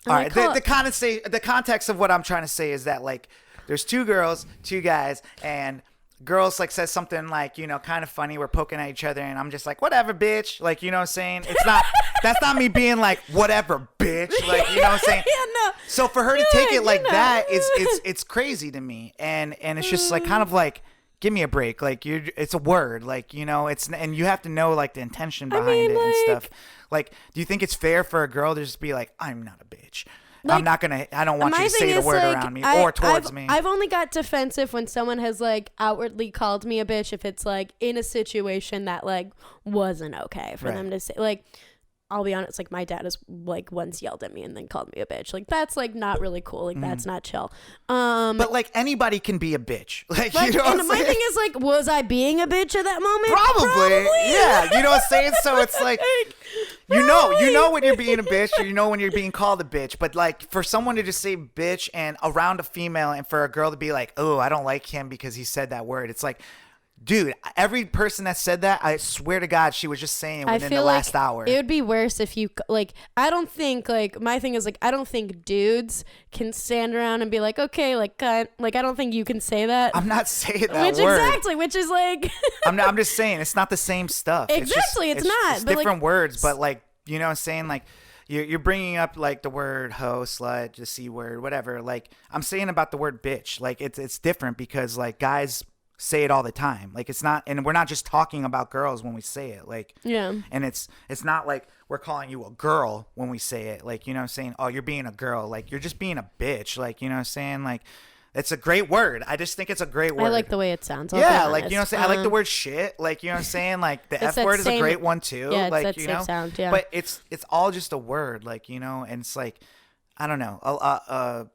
All right. The context of what I'm trying to say is that like there's two girls, two guys, and girls like says something like, kind of funny. We're poking at each other, and I'm just like, whatever, bitch. Like, you know what I'm saying? It's not. That's not me being like, whatever, bitch. Like, you know what I'm saying? Yeah, no. So for her to take it like that is it's crazy to me, and it's just like kind of like. Give me a break. Like it's a word. Like, it's, and you have to know like the intention behind it and stuff. Like, do you think it's fair for a girl to just be like, I'm not a bitch. Like, I don't want you to say the word like, around me or towards me. I've only got defensive when someone has like outwardly called me a bitch, if it's like in a situation that like wasn't okay for them to say. Like, I'll be honest, like my dad has like once yelled at me and then called me a bitch. Like that's like not really cool. Like that's not chill. But like anybody can be a bitch. Like you know. And my thing is like, was I being a bitch at that moment? Probably. Yeah. You know what I'm saying? So it's like, you know when you're being a bitch, or you know when you're being called a bitch. But like for someone to just say bitch and around a female, and for a girl to be like, oh, I don't like him because he said that word. It's like. Dude, every person that said that, I swear to God, she was just saying it within the last hour. It would be worse if you, like, I don't think, like, my thing is, like, I don't think dudes can stand around and be like, okay, like, I don't think you can say that. I'm not saying that word. Exactly, which is, like. I'm just saying, it's not the same stuff. Exactly, it's not. It's different words, but, like, you know what I'm saying? Like, you're bringing up, like, the word hoe, slut, the C word, whatever. Like, I'm saying about the word bitch. Like, it's different because, like, guys say it all the time. Like it's not, and we're not just talking about girls when we say it. Like, yeah. And it's not like we're calling you a girl when we say it. Like, you know what I'm saying? Oh, you're being a girl. Like, you're just being a bitch. Like, you know what I'm saying? Like, it's a great word. I just think it's a great word. I like the way it sounds. Yeah, like, you know what I'm saying? I like the word shit. Like, you know what I'm saying? Like, the F word is a great one too. Yeah, like, that same sound, yeah. But it's all just a word. Like, and it's like, I don't know.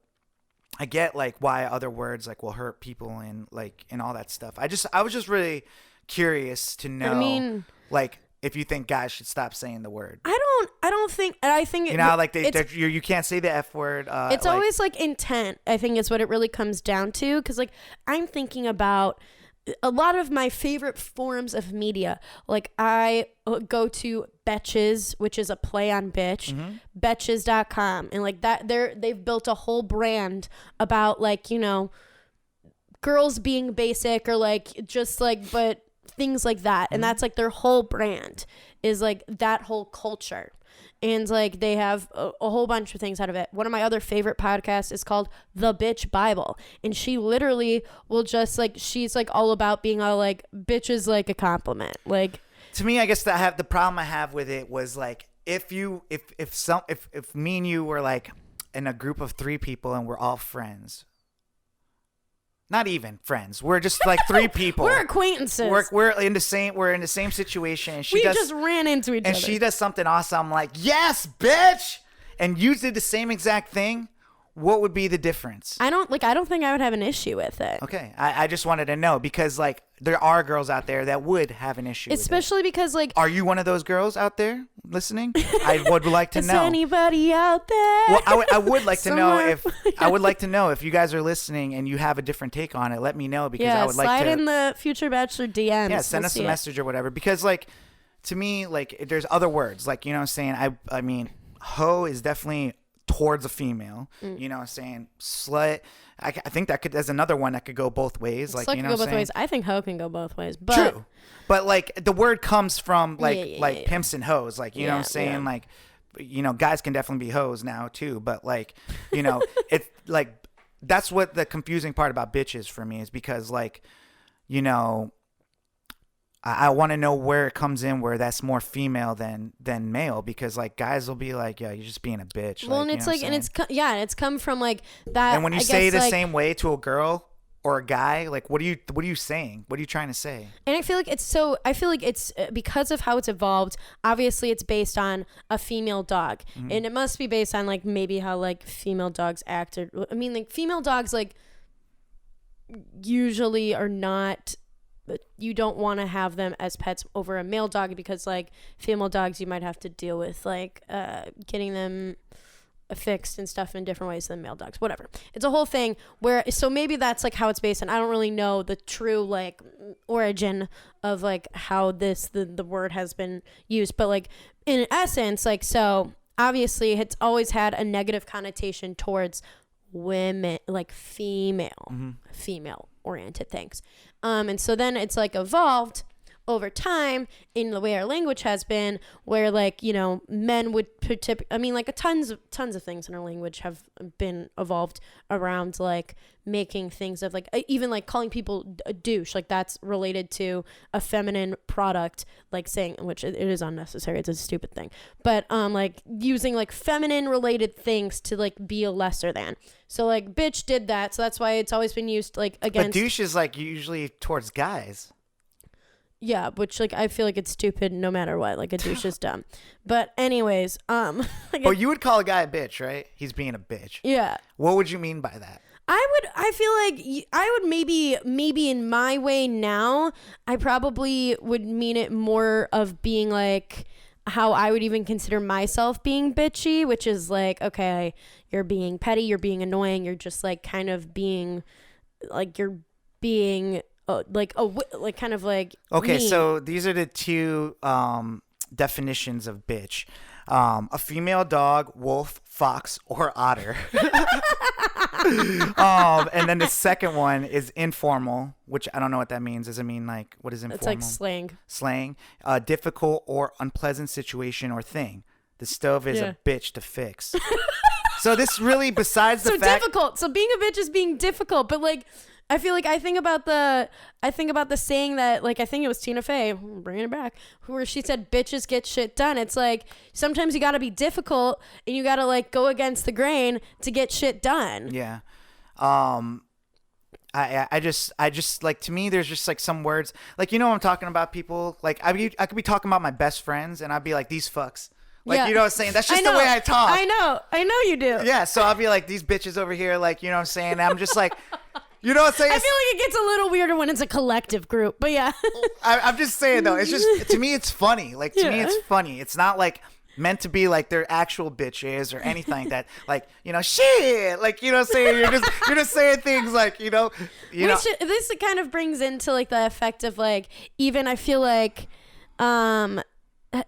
I get like why other words like will hurt people and like and all that stuff. I was just really curious to know, like, if you think guys should stop saying the word. I don't think, and I think like you can't say the F word. It's like, always like intent. I think is what it really comes down to, because like I'm thinking about a lot of my favorite forms of media. Like I go to Betches, which is a play on bitch, Betches.com, and like that they've built a whole brand about like, girls being basic or like just like, but things like that. And that's like their whole brand is like that whole culture. And like they have a whole bunch of things out of it. One of my other favorite podcasts is called The Bitch Bible. And she literally will just like, she's like all about being all like, bitch is like a compliment. Like, to me, I guess the problem I have with it was like, if me and you were like in a group of 3 people and we're all friends. Not even friends. We're just like 3 people. We're acquaintances. We're in the same situation. And we just ran into each other. And she does something awesome. I'm like, yes, bitch. And you did the same exact thing. What would be the difference? I don't think I would have an issue with it. Okay. I just wanted to know because like there are girls out there that would have an issue especially with it. Because like, are you one of those girls out there listening? I would like to know. Is anybody out there? Well, I would like to know if you guys are listening and you have a different take on it. Let me know because I would like to slide in the Future Bachelor DMs. Yeah, send us a message or whatever. Because like to me, like there's other words. Like, you know what I'm saying? I mean, hoe is definitely towards a female, you know what I'm saying? Slut, I think there's another one that could go both ways. Like, slut you know can what go I'm both saying? ways. I think hoe can go both ways. But true. But like the word comes from like pimps and hoes. Like, you know what I'm saying? Yeah. Like, guys can definitely be hoes now too. But like, it's like that's what the confusing part about bitch is for me, is because like, you know, I want to know where it comes in, where that's more female than male, because like guys will be like, yeah, you're just being a bitch. Well, and it's like, and it's come from like that. And when you say the same way to a girl or a guy, like what are you saying? What are you trying to say? And I feel like it's because of how it's evolved. Obviously, it's based on a female dog, and it must be based on like maybe how like female dogs act. Or I mean, like female dogs like usually are not. You don't want to have them as pets over a male dog, because like female dogs you might have to deal with like getting them fixed and stuff in different ways than male dogs. Whatever, it's a whole thing where, so maybe that's like how it's based on. I don't really know the true like origin of like how the word has been used, but like in essence, like, so obviously it's always had a negative connotation towards women, like female oriented things. And so then it's like evolved over time in the way our language has been, where like, you know, men would I mean, like tons of things in our language have been evolved around like making things of like, even like calling people a douche, like that's related to a feminine product, like saying, which it is unnecessary, it's a stupid thing, but like using like feminine related things to like be a lesser than. So like bitch did that, so that's why it's always been used like against. But douche is like usually towards guys. Yeah, which like I feel like it's stupid no matter what. Like a douche is dumb. But anyways, like But you would call a guy a bitch, right? He's being a bitch. Yeah. What would you mean by that? I feel like I would maybe in my way now, I probably would mean it more of being like how I would even consider myself being bitchy, which is like, okay, you're being petty, you're being annoying, you're just like kind of being like, you're being like kind of like okay mean. So these are the two definitions of bitch: a female dog, wolf, fox, or otter. And then the second one is informal, which I don't know what that means. Does it mean like, what is informal? It's like slang. Difficult or unpleasant situation or thing. The stove is a bitch to fix. So this really, besides the fact, difficult. So being a bitch is being difficult, but like, I feel like I think about the saying that, like, I think it was Tina Fey, bringing it back, where she said bitches get shit done. It's like sometimes you got to be difficult and you got to like go against the grain to get shit done. Yeah. I just like, to me there's just like some words, like, you know, I'm talking about people like I could be talking about my best friends and I'd be like, these fucks. Like, you know what I'm saying? That's just the way I talk. I know you do. Yeah, so I'll be like, these bitches over here, like, you know what I'm saying? And I'm just like, you know what I'm saying? I feel like it gets a little weirder when it's a collective group, but yeah. I'm just saying, though, it's just, to me, it's funny. Like, to me, it's funny. It's not like meant to be like they're actual bitches or anything like that. Like, you know, shit. Like, you know what I'm saying? You're just saying things like, you know. This kind of brings into like the effect of like, even I feel like,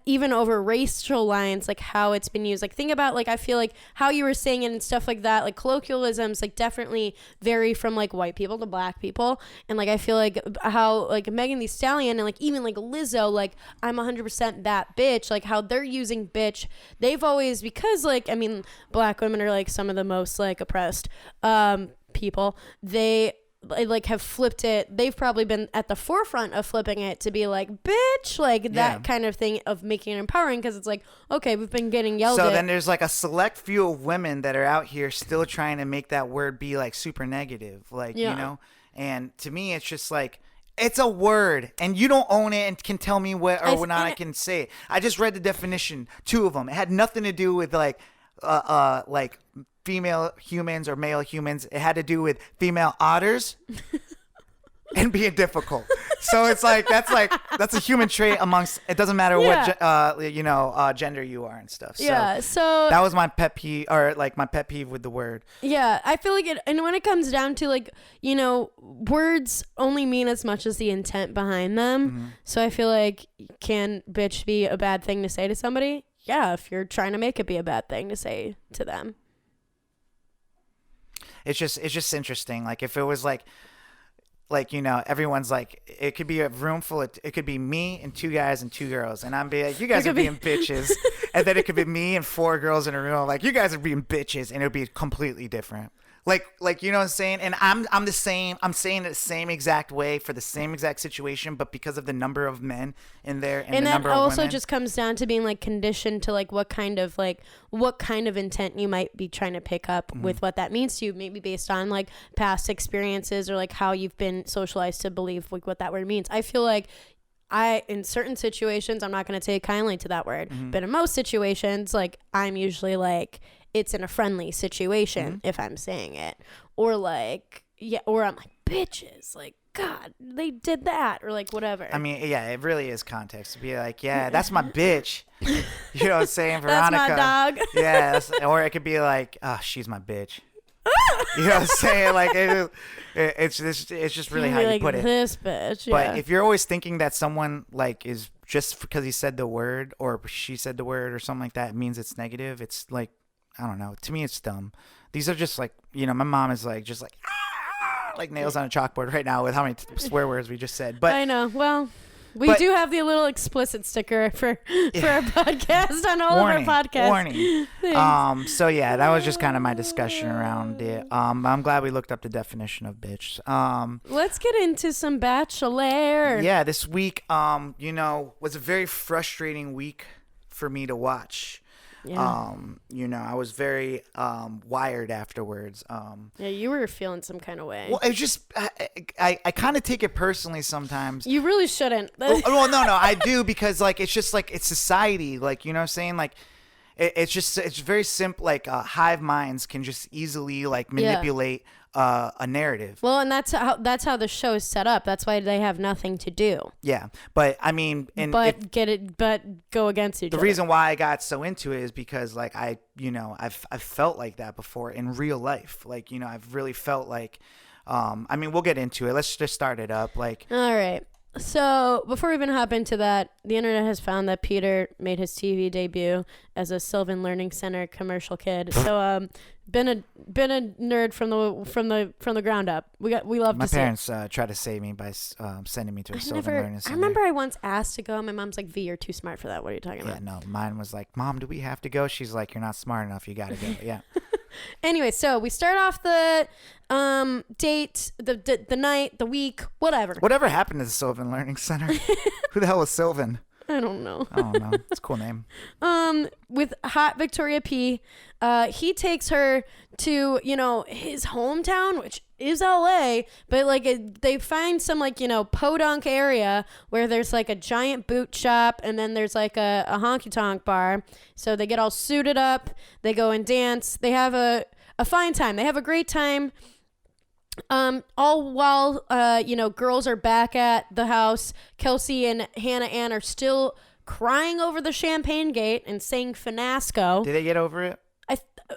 even over racial lines, like how it's been used. Like, think about like, I feel like how you were saying it and stuff like that, like colloquialisms like definitely vary from like white people to black people. And like I feel like how like Megan Thee Stallion and like even like Lizzo, like I'm 100% that bitch, like how they're using bitch, they've always, because like, I mean, black women are like some of the most like oppressed people, they like have flipped it. They've probably been at the forefront of flipping it to be like bitch, like that kind of thing, of making it empowering, because it's like, okay, we've been getting yelled at. So then there's like a select few of women that are out here still trying to make that word be like super negative, like, you know. And to me it's just like, it's a word and you don't own it and can tell me what or what not I can say it. I just read the definition, 2 of them. It had nothing to do with like female humans or male humans. It had to do with female otters and being difficult. So it's like that's a human trait amongst, it doesn't matter what gender you are and stuff. So that was my pet peeve, or like my pet peeve with the word. Yeah, I feel like it, and when it comes down to like, you know, words only mean as much as the intent behind them. Mm-hmm. So I feel like, can bitch be a bad thing to say to somebody? Yeah, if you're trying to make it be a bad thing to say to them. It's just interesting. Like if it was like, you know, everyone's like, it could be a room full of, it could be me and 2 guys and 2 girls, and I'm be like, you guys are being bitches. And then it could be me and 4 girls in a room, like, you guys are being bitches, and it would be completely different. Like you know what I'm saying? And I'm the same. I'm saying it the same exact way for the same exact situation, but because of the number of men in there and the that number of also women. just comes down to being like conditioned to like what kind of intent you might be trying to pick up with what that means to you, maybe based on like past experiences or like how you've been socialized to believe like what that word means. I feel like in certain situations, I'm not going to take kindly to that word, but in most situations, like I'm usually like, it's in a friendly situation if I'm saying it, or like, or I'm like, bitches, like, God, they did that, or like whatever. I mean, yeah, it really is context to be like, yeah, that's my bitch. You know what I'm saying? That's Veronica. my dog. Yeah, or it could be like, oh, she's my bitch. You know what I'm saying? Like it's just really how you like, put it. This bitch. Yeah. But if you're always thinking that someone like is just because he said the word or she said the word or something like that means it's negative, it's like, I don't know. To me, it's dumb. These are just like, you know, my mom is like just like nails on a chalkboard right now with how many swear words we just said. But I know. Well, we do have the little explicit sticker for our podcast on all warning, of our podcasts. Warning. So yeah, that was just kind of my discussion around it. I'm glad we looked up the definition of bitch. Let's get into some Bachelor. Yeah, this week, you know, was a very frustrating week for me to watch. Yeah. You know, I was very wired afterwards. Yeah, you were feeling some kind of way. Well, it's just I kind of take it personally sometimes. You really shouldn't. Well, no, I do because like it's just like it's society, like you know what I'm saying, like it's very simple. Like hive minds can just easily like manipulate a narrative. Well, and that's how the show is set up. That's why they have nothing to do. Yeah, but I mean, but go against each other. The reason why I got so into it is because like I've felt like that before in real life. Like, you know, I've really felt like, I mean, we'll get into it. Let's just start it up. Like, all right. So before we even hop into that, the internet has found that Peter made his TV debut as a Sylvan Learning Center commercial kid. So been a nerd from the ground up. We love my to see it. parents tried to save me by sending me to a Sylvan Learning Center. I remember I once asked to go. My mom's like, "V, you're too smart for that. What are you talking about?" Yeah, no, mine was like, "Mom, do we have to go?" She's like, "You're not smart enough. You got to go." Yeah. Anyway, so we start off the date, the night, the week, whatever. Whatever happened to the Sylvan Learning Center? Who the hell was Sylvan? I don't know. It's a cool name. With hot Victoria P, he takes her to, you know, his hometown, which is LA, but like they find some like, you know, podunk area where there's like a giant boot shop and then there's like a honky tonk bar. So they get all suited up, they go and dance, they have a fine time, they have a great time. All while, you know, girls are back at the house. Kelsey and Hannah Ann are still crying over the champagne gate and saying finasco. Did they get over it?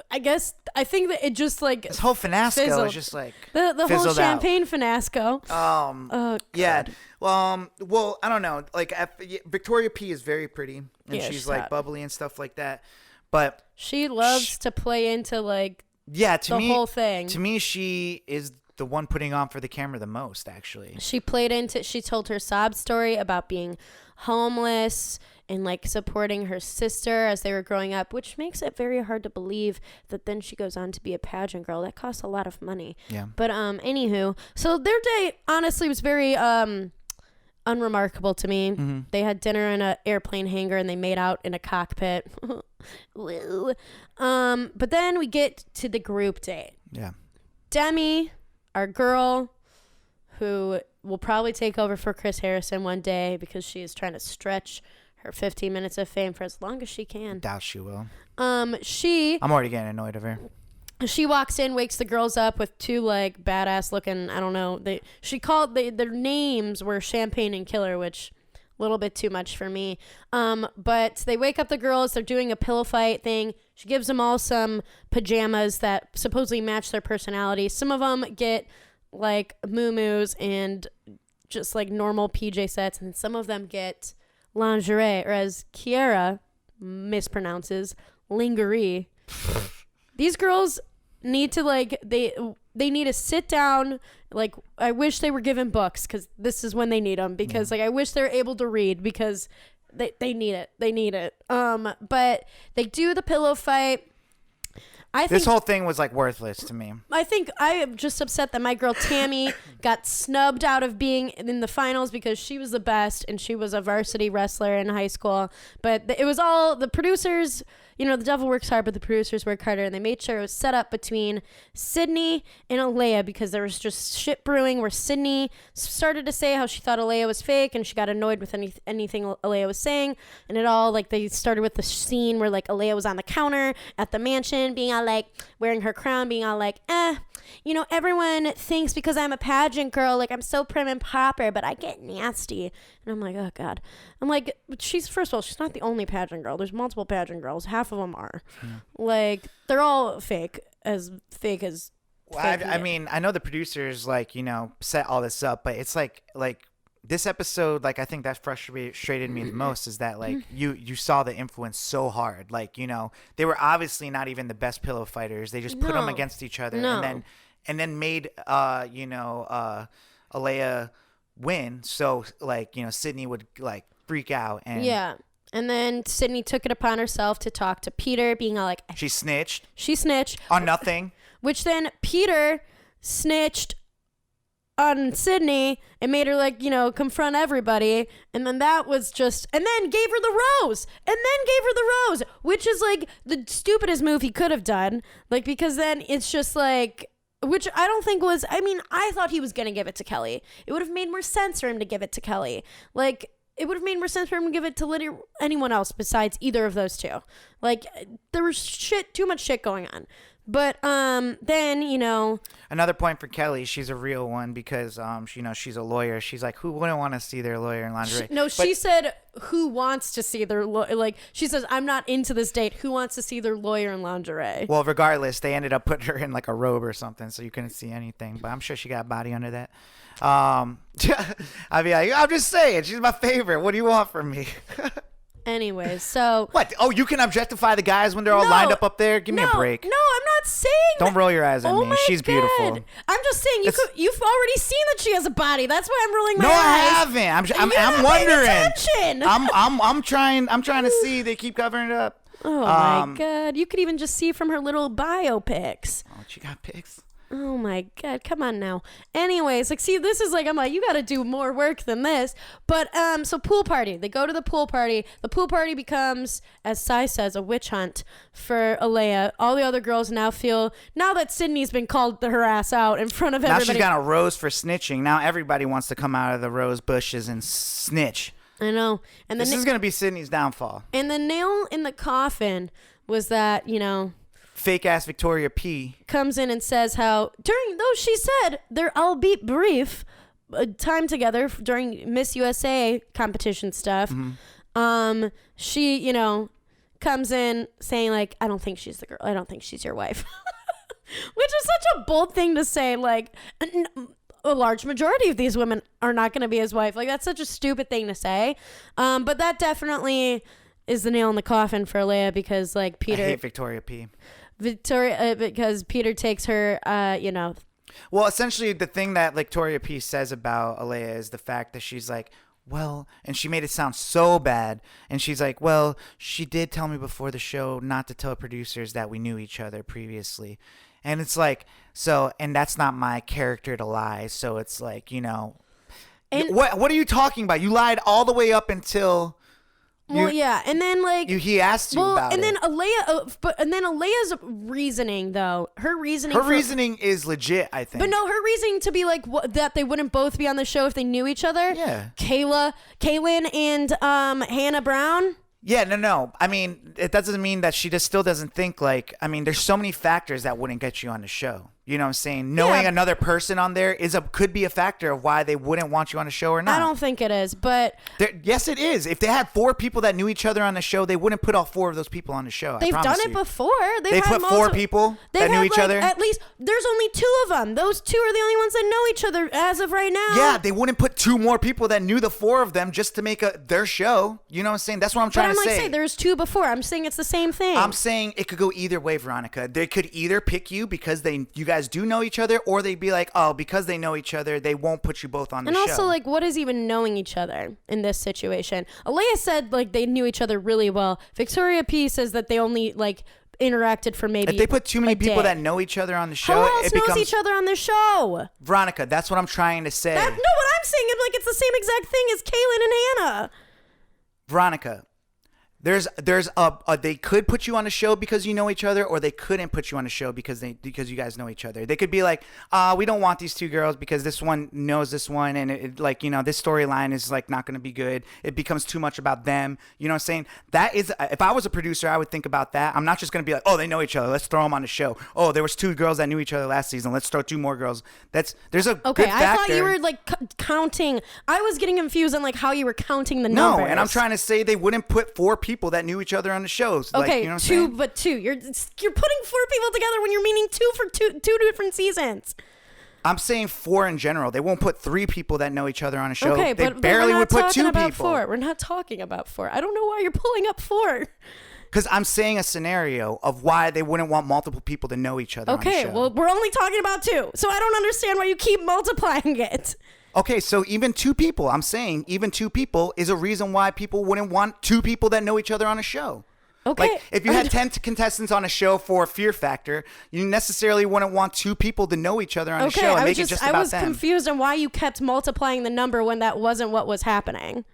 I guess, I think that it just like this whole finasco fizzled. is just like the whole champagne finasco. Oh, yeah. Well, I don't know. Like Victoria P is very pretty and she's like bubbly and stuff like that. But she loves to play into like the whole thing. To me, she is the one putting on for the camera the most, actually. She told her sob story about being homeless and like supporting her sister as they were growing up, which makes it very hard to believe that then she goes on to be a pageant girl. That costs a lot of money. Yeah. But anywho, so their date honestly was very unremarkable to me. Mm-hmm. They had dinner in an airplane hangar and they made out in a cockpit. Woo. But then we get to the group date. Yeah. Demi, our girl, who will probably take over for Chris Harrison one day because she is trying to stretch her 15 minutes of fame for as long as she can. Doubt she will. I'm already getting annoyed of her. She walks in, wakes the girls up with two like badass looking, I don't know. Their names were Champagne and Killer, which a little bit too much for me. But they wake up the girls. They're doing a pillow fight thing. She gives them all some pajamas that supposedly match their personality. Some of them get like muumuus and just like normal PJ sets, and some of them get lingerie, or as Kiara mispronounces, lingerie. These girls need to like they need to sit down. Like, I wish they were given books because this is when they need them, because like I wish they're able to read because they need it. But they do the pillow fight. This whole thing was like worthless to me. I think I am just upset that my girl Tammy got snubbed out of being in the finals because she was the best and she was a varsity wrestler in high school. But it was all the producers. You know, the devil works hard, but the producers work harder. And they made sure it was set up between Sydney and Alea because there was just shit brewing where Sydney started to say how she thought Alea was fake and she got annoyed with anything Alea was saying. And it all, like, they started with the scene where, like, Alea was on the counter at the mansion being all, like, wearing her crown, being all, like, you know, everyone thinks because I'm a pageant girl, like, I'm so prim and proper, but I get nasty. And I'm like, oh, God. I'm like, first of all, she's not the only pageant girl. There's multiple pageant girls. Half of them are. Yeah. Like, they're all fake as well, I mean, I know the producers, like, you know, set all this up, but it's like this episode, like, I think that frustrated me the most is that, like, you saw the influence so hard. Like, you know, they were obviously not even the best pillow fighters. They just put them against each other and then made, you know, Alea win. So, like, you know, Sydney would, like, freak out. And yeah. And then Sydney took it upon herself to talk to Peter, being all like... She snitched. On nothing. Which then Peter snitched on Sydney and made her, like, you know, confront everybody. And then that was just... And then gave her the rose. Which is, like, the stupidest move he could have done. Like, because then it's just, like... Which I don't think was... I mean, I thought he was going to give it to Kelly. It would have made more sense for him to give it to Kelly. Like... It would have made more sense for him to give it to anyone else besides either of those two. Like, there was too much shit going on. But then, you know... Another point for Kelly, she's a real one because, you know, she's a lawyer. She's like, who wouldn't want to see their lawyer in lingerie? She said, who wants to see their lawyer? Like, she says, I'm not into this date. Who wants to see their lawyer in lingerie? Well, regardless, they ended up putting her in, like, a robe or something, so you couldn't see anything. But I'm sure she got a body under that. I mean, I'm just saying, she's my favorite. What do you want from me? Anyway, so... What? Oh, you can objectify the guys when they're all lined up there? Give me a break. No, I'm not saying Don't roll your eyes at me. She's beautiful. I'm just saying, you've already seen that she has a body. That's why I'm rolling my eyes. No, I haven't. I'm wondering. I'm trying to see. They keep covering it up. Oh, my God. You could even just see from her little bio pics. Oh, she got pics? Oh my God, come on now. Anyways, like, see, this is like, I'm like, you got to do more work than this. But, so pool party. They go to the pool party. The pool party becomes, as Sai says, a witch hunt for Alea. All the other girls now that Sydney's been called her ass out in front of everybody. Now she's got a rose for snitching. Now everybody wants to come out of the rose bushes and snitch. I know. And this is going to be Sydney's downfall. And the nail in the coffin was that, you know... Fake ass Victoria P comes in and says how though she said their albeit brief time together during Miss USA competition stuff, she, you know, comes in saying like, I don't think she's the girl. I don't think she's your wife, which is such a bold thing to say. Like, a large majority of these women are not going to be his wife. Like, that's such a stupid thing to say. But that definitely is the nail in the coffin for Alea because, like, Peter... I hate Victoria P. Because Peter takes her, you know... Well, essentially, the thing that Victoria P says about Alea is the fact that she's like, well... And she made it sound so bad. And she's like, well, she did tell me before the show not to tell producers that we knew each other previously. And it's like, so... And that's not my character to lie. So it's like, you know... And what are you talking about? You lied all the way up until... Well, yeah, and then like he asked you about and it. Then Alea's reasoning though, her reasoning is legit, I think. But no, her reasoning to be like that they wouldn't both be on the show if they knew each other. Yeah, Kaylin and Hannah Brown. Yeah, no. I mean, it doesn't mean that she just still doesn't think like. I mean, there's so many factors that wouldn't get you on the show. You know what I'm saying? Knowing another person on there could be a factor of why they wouldn't want you on the show or not. I don't think it is, but... Yes, it is. If they had 4 people that knew each other on the show, they wouldn't put all 4 of those people on the show. They've done it before. They put 4 people that knew each other? At least, there's only 2 of them. Those 2 are the only ones that know each other as of right now. Yeah, they wouldn't put 2 more people that knew the 4 of them just to make their show. You know what I'm saying? That's what I'm trying to say. But I'm like, there's 2 before. I'm saying it's the same thing. I'm saying it could go either way, Veronica. They could either pick you because you guys do know each other, or they'd be like, oh, because they know each other, they won't put you both on the show. And also, like, what is even knowing each other in this situation? Alea said, like, they knew each other really well. Victoria P says that they only, like, interacted for maybe if they put too many a people day. that know each other on the show, Who else it knows becomes each other on the show? Veronica. That's what I'm trying to say. No, what I'm saying is like it's the same exact thing as Kaylin and Hannah. Veronica, there's a they could put you on a show because you know each other, or they couldn't put you on a show because you guys know each other. They could be like, we don't want these two girls because this one knows this one, and it like, you know, this storyline is like not going to be good. It becomes too much about them. You know what I'm saying? That is, if I was a producer, I would think about that. I'm not just going to be like, oh, they know each other, let's throw them on the show. Oh, there was two girls that knew each other last season, let's throw two more girls. There's a Okay, good factor. I thought you were like counting. I was getting confused on like how you were counting the No, numbers. and I'm trying to say they wouldn't put 4 people that knew each other on the shows. Okay, like, you know what I'm saying? but two. You're putting 4 people together when you're meaning two for two different seasons. I'm saying 4 in general. They won't put 3 people that know each other on a show. Okay, they but barely we're would not put 2 talking about people. 4. We're not talking about 4. I don't know why you're pulling up 4. Because I'm saying a scenario of why they wouldn't want multiple people to know each other on the Okay, show. well, we're only talking about 2, so I don't understand why you keep multiplying it. Okay, so even 2 people, I'm saying even 2 people is a reason why people wouldn't want 2 people that know each other on a show. Okay. Like, if you had 10 contestants on a show for Fear Factor, you necessarily wouldn't want 2 people to know each other on a show and make it just about them. I was confused on why you kept multiplying the number when that wasn't what was happening.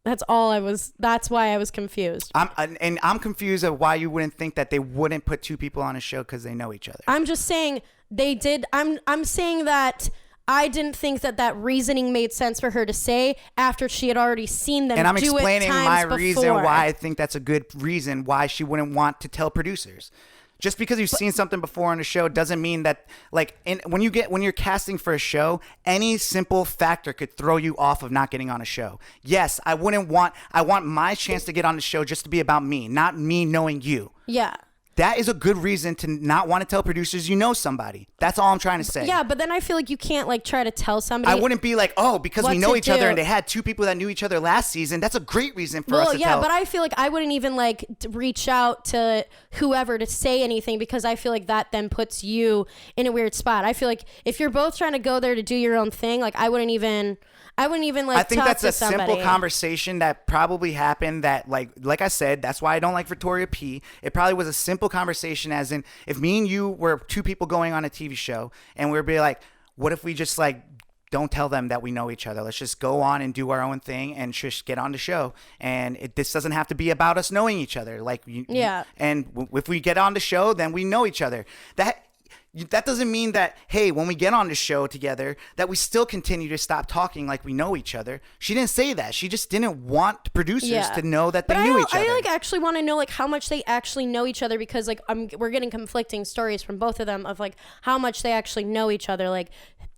That's why I was confused. I'm confused of why you wouldn't think that they wouldn't put 2 people on a show because they know each other. I'm just saying they did. I'm saying that I didn't think that reasoning made sense for her to say after she had already seen them. And I'm do explaining it my times reason before. why I think that's a good reason why she wouldn't want to tell producers. Just because you've seen something before on a show doesn't mean that, like, when you're casting for a show, any simple factor could throw you off of not getting on a show. Yes, I want my chance to get on the show just to be about me, not me knowing you. Yeah. That is a good reason to not want to tell producers you know somebody. That's all I'm trying to say. Yeah, but then I feel like you can't like try to tell somebody. I wouldn't be like, oh, because we what know to each other do. and they had 2 people that knew each other last season. That's a great reason for us to tell. Yeah, but I feel like I wouldn't even like reach out to whoever to say anything because I feel like that then puts you in a weird spot. I feel like if you're both trying to go there to do your own thing, like I wouldn't even like I think talk that's to a somebody. simple conversation that probably happened that like I said, that's why I don't like Victoria P. It probably was a simple conversation, as in if me and you were 2 people going on a TV show and we'd be like, what if we just like don't tell them that we know each other. Let's just go on and do our own thing and just get on the show. And this doesn't have to be about us knowing each other. If we get on the show, then we know each other. That doesn't mean that, hey, when we get on the show together, that we still continue to stop talking like we know each other. She didn't say that. She just didn't want producers to know that they knew each other. I like actually want to know like how much they actually know each other, because like we're getting conflicting stories from both of them of like how much they actually know each other. Like,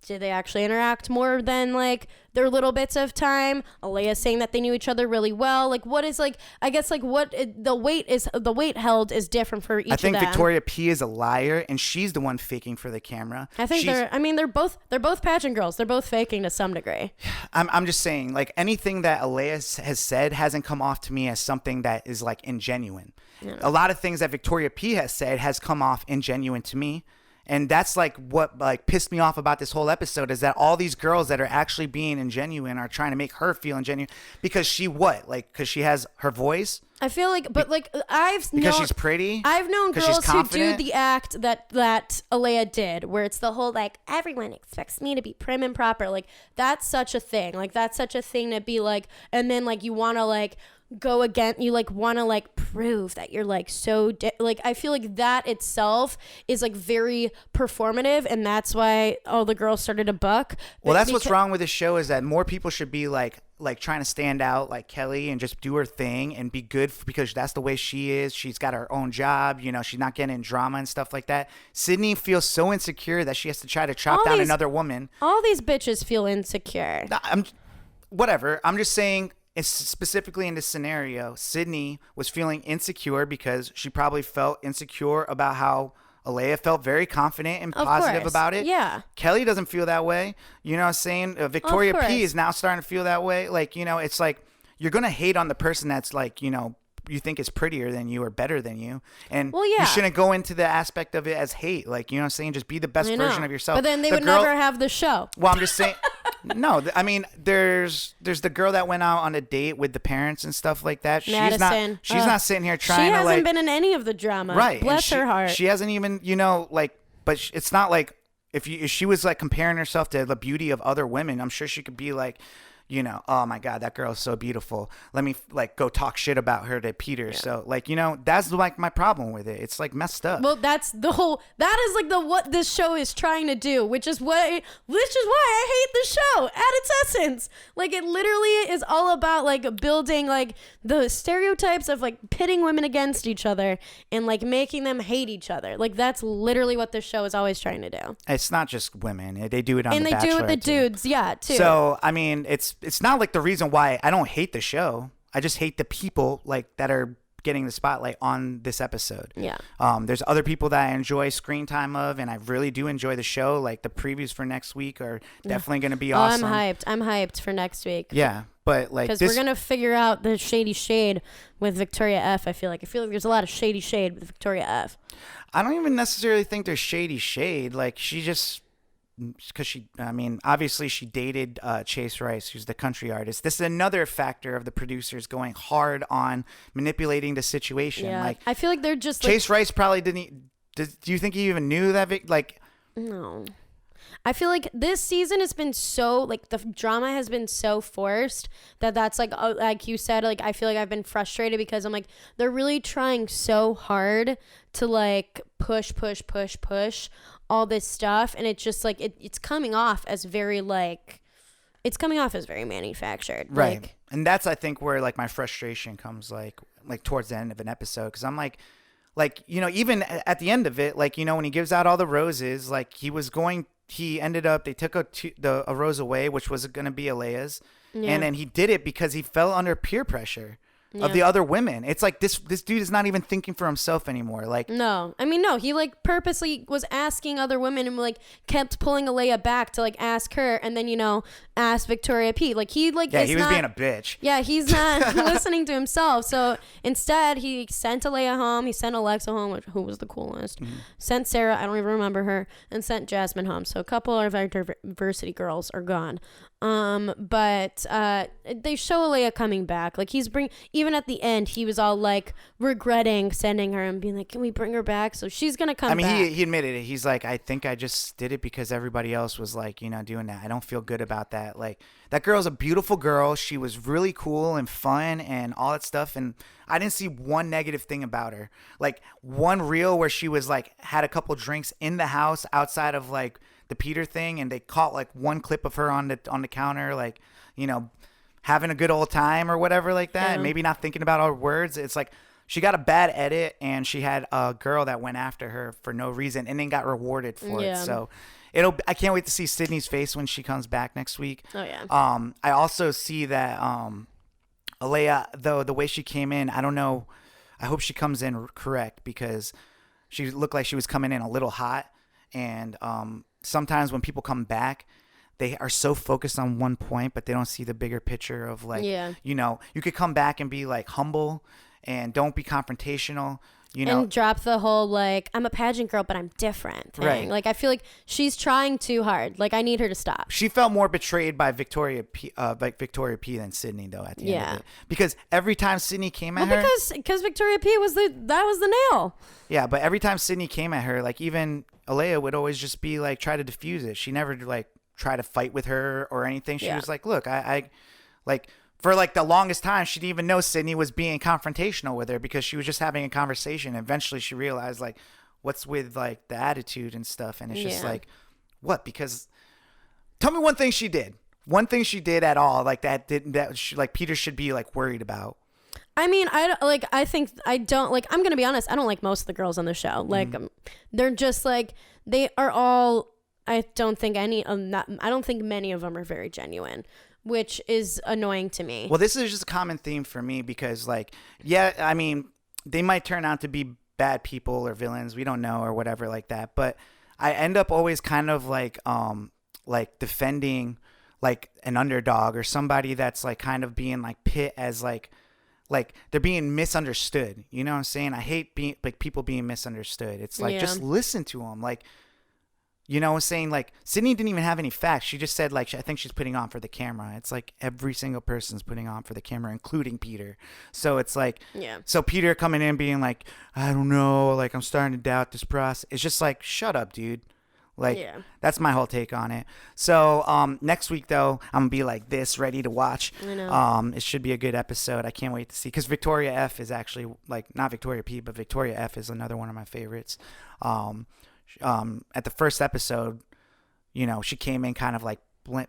did they actually interact more than like their little bits of time? Alea's saying that they knew each other really well. Like, what is like, I guess like the weight held is different for each of them. I think Victoria P is a liar, and she's the one faking for the camera. I think they're both pageant girls. They're both faking to some degree. I'm just saying, like, anything that Alea has said hasn't come off to me as something that is like ingenuine. Yeah. A lot of things that Victoria P has said has come off ingenuine to me. And that's like what like pissed me off about this whole episode, is that all these girls that are actually being ingenuine are trying to make her feel ingenuine because because she has her voice. I feel like, but like because she's pretty. I've known girls who do the act that Alea did, where it's the whole like everyone expects me to be prim and proper. Like that's such a thing. Like that's such a thing to be like, and then like you want to like go again, you like want to like prove that you're like like I feel like that itself is like very performative, and that's why all the girls started to buck. Well, that's what's wrong with this show, is that more people should be like trying to stand out like Kelly and just do her thing and be good because that's the way she is. She's got her own job, you know, she's not getting in drama and stuff like that. Sydney feels so insecure that she has to try to chop down another woman. All these bitches feel insecure. I'm just saying, it's specifically in this scenario, Sydney was feeling insecure because she probably felt insecure about how Alea felt very confident and positive about it. Yeah. Kelly doesn't feel that way. You know what I'm saying? Victoria P is now starting to feel that way. Like, you know, it's like you're going to hate on the person that's like, you know, you think is prettier than you or better than you. And you shouldn't go into the aspect of it as hate. Like, you know what I'm saying? Just be the best version of yourself. But then they would never have the show. Well, I'm just saying... No, I mean, there's the girl that went out on a date with the parents and stuff like that. Madison. She's not sitting here She trying to hasn't like. been in any of the drama. Right. Bless her heart. She hasn't even, like, but it's not like if she was like comparing herself to the beauty of other women, I'm sure she could be like, oh my God, that girl is so beautiful. Let me like go talk shit about her to Peter. Yeah. So like, that's like my problem with it. It's like messed up. Well, that is like what this show is trying to do, which is why I hate the show at its essence. Like it literally is all about like building like the stereotypes of like pitting women against each other and like making them hate each other. Like that's literally what this show is always trying to do. It's not just women. They do it on and The they Bachelor do it with the too. dudes, yeah, too. So I mean, it's not like the reason why I don't hate the show. I just hate the people like that are getting the spotlight on this episode. Yeah. There's other people that I enjoy screen time of, and I really do enjoy the show. Like the previews for next week are definitely going to be awesome. I'm hyped for next week. Yeah, but like because we're gonna figure out the shady shade with Victoria F. I feel like there's a lot of shady shade with Victoria F. I don't even necessarily think there's shady shade. Like obviously she dated Chase Rice, who's the country artist. This is another factor of the producers going hard on manipulating the situation. Yeah, like I feel like they're just Chase Rice probably didn't. Do you think he even knew that? No. I feel like this season has been so like the drama has been so forced that's like you said, like I feel like I've been frustrated because I'm like they're really trying so hard to like push all this stuff, and it's just like it's coming off as very manufactured, right? Like, and that's I think where like my frustration comes like towards the end of an episode, because I'm like even at the end of it, like when he gives out all the roses, like he ended up they took a rose away, which was going to be Alea's, and then he did it because he fell under peer pressure of the other women. It's like this dude is not even thinking for himself anymore. Like no, he like purposely was asking other women and like kept pulling Alea back to like ask her, and then ask Victoria P. Like he was being a bitch. Yeah, he's not listening to himself. So instead, he sent Alea home. He sent Alexa home, who was the coolest. Mm-hmm. Sent Sarah, I don't even remember her, and sent Jasmine home. So a couple of our diversity girls are gone. But they show Alea coming back. Like even at the end, he was all like regretting sending her and being like, "Can we bring her back?" So she's gonna come back. He admitted it. He's like, "I think I just did it because everybody else was like, doing that. I don't feel good about that. Like that girl's a beautiful girl. She was really cool and fun and all that stuff. And I didn't see one negative thing about her. Like one reel where she was like had a couple drinks in the house outside of like the Peter thing, and they caught like one clip of her on the counter, like having a good old time or whatever like that, and maybe not thinking about all her words. It's like she got a bad edit, and she had a girl that went after her for no reason and then got rewarded for it. So I can't wait to see Sydney's face when she comes back next week. Oh yeah. I also see that Alea, though, the way she came in, I don't know. I hope she comes in correct, because she looked like she was coming in a little hot, and sometimes when people come back, they are so focused on one point, but they don't see the bigger picture of like, you could come back and be like humble and don't be confrontational, and drop the whole like I'm a pageant girl but I'm different thing. Right. Like I feel like she's trying too hard. Like I need her to stop. She felt more betrayed by Victoria P than Sydney though at the end of it, because every time Sydney came at her, because Victoria P was the nail. Yeah, but every time Sydney came at her, like even Alea would always just be like try to diffuse it. She never like try to fight with her or anything. She was like, look, I like for like the longest time, she didn't even know Sydney was being confrontational with her, because she was just having a conversation. Eventually she realized like what's with like the attitude and stuff. And it's just like, what? Because tell me one thing she did at all like that like Peter should be like worried about. I mean, I'm going to be honest. I don't like most of the girls on the show. Like they're just like, they are all, I don't think many of them are very genuine, which is annoying to me. Well, this is just a common theme for me, because like, I mean, they might turn out to be bad people or villains. We don't know, or whatever like that. But I end up always kind of like defending like an underdog or somebody that's like kind of being like pit as like they're being misunderstood. You know what I'm saying? I hate being like people being misunderstood. It's like, just listen to them. Like, You know, saying like Sydney didn't even have any facts. She just said like I think she's putting on for the camera. It's like every single person's putting on for the camera, including Peter. So it's like, So Peter coming in being like, I don't know, like I'm starting to doubt this process. It's just like, shut up, dude. Like that's my whole take on it. So next week though, I'm gonna be like this, ready to watch. I know. It should be a good episode. I can't wait to see because Victoria F is actually like not Victoria P, but Victoria F is another one of my favorites. At the first episode, you know, she came in kind of like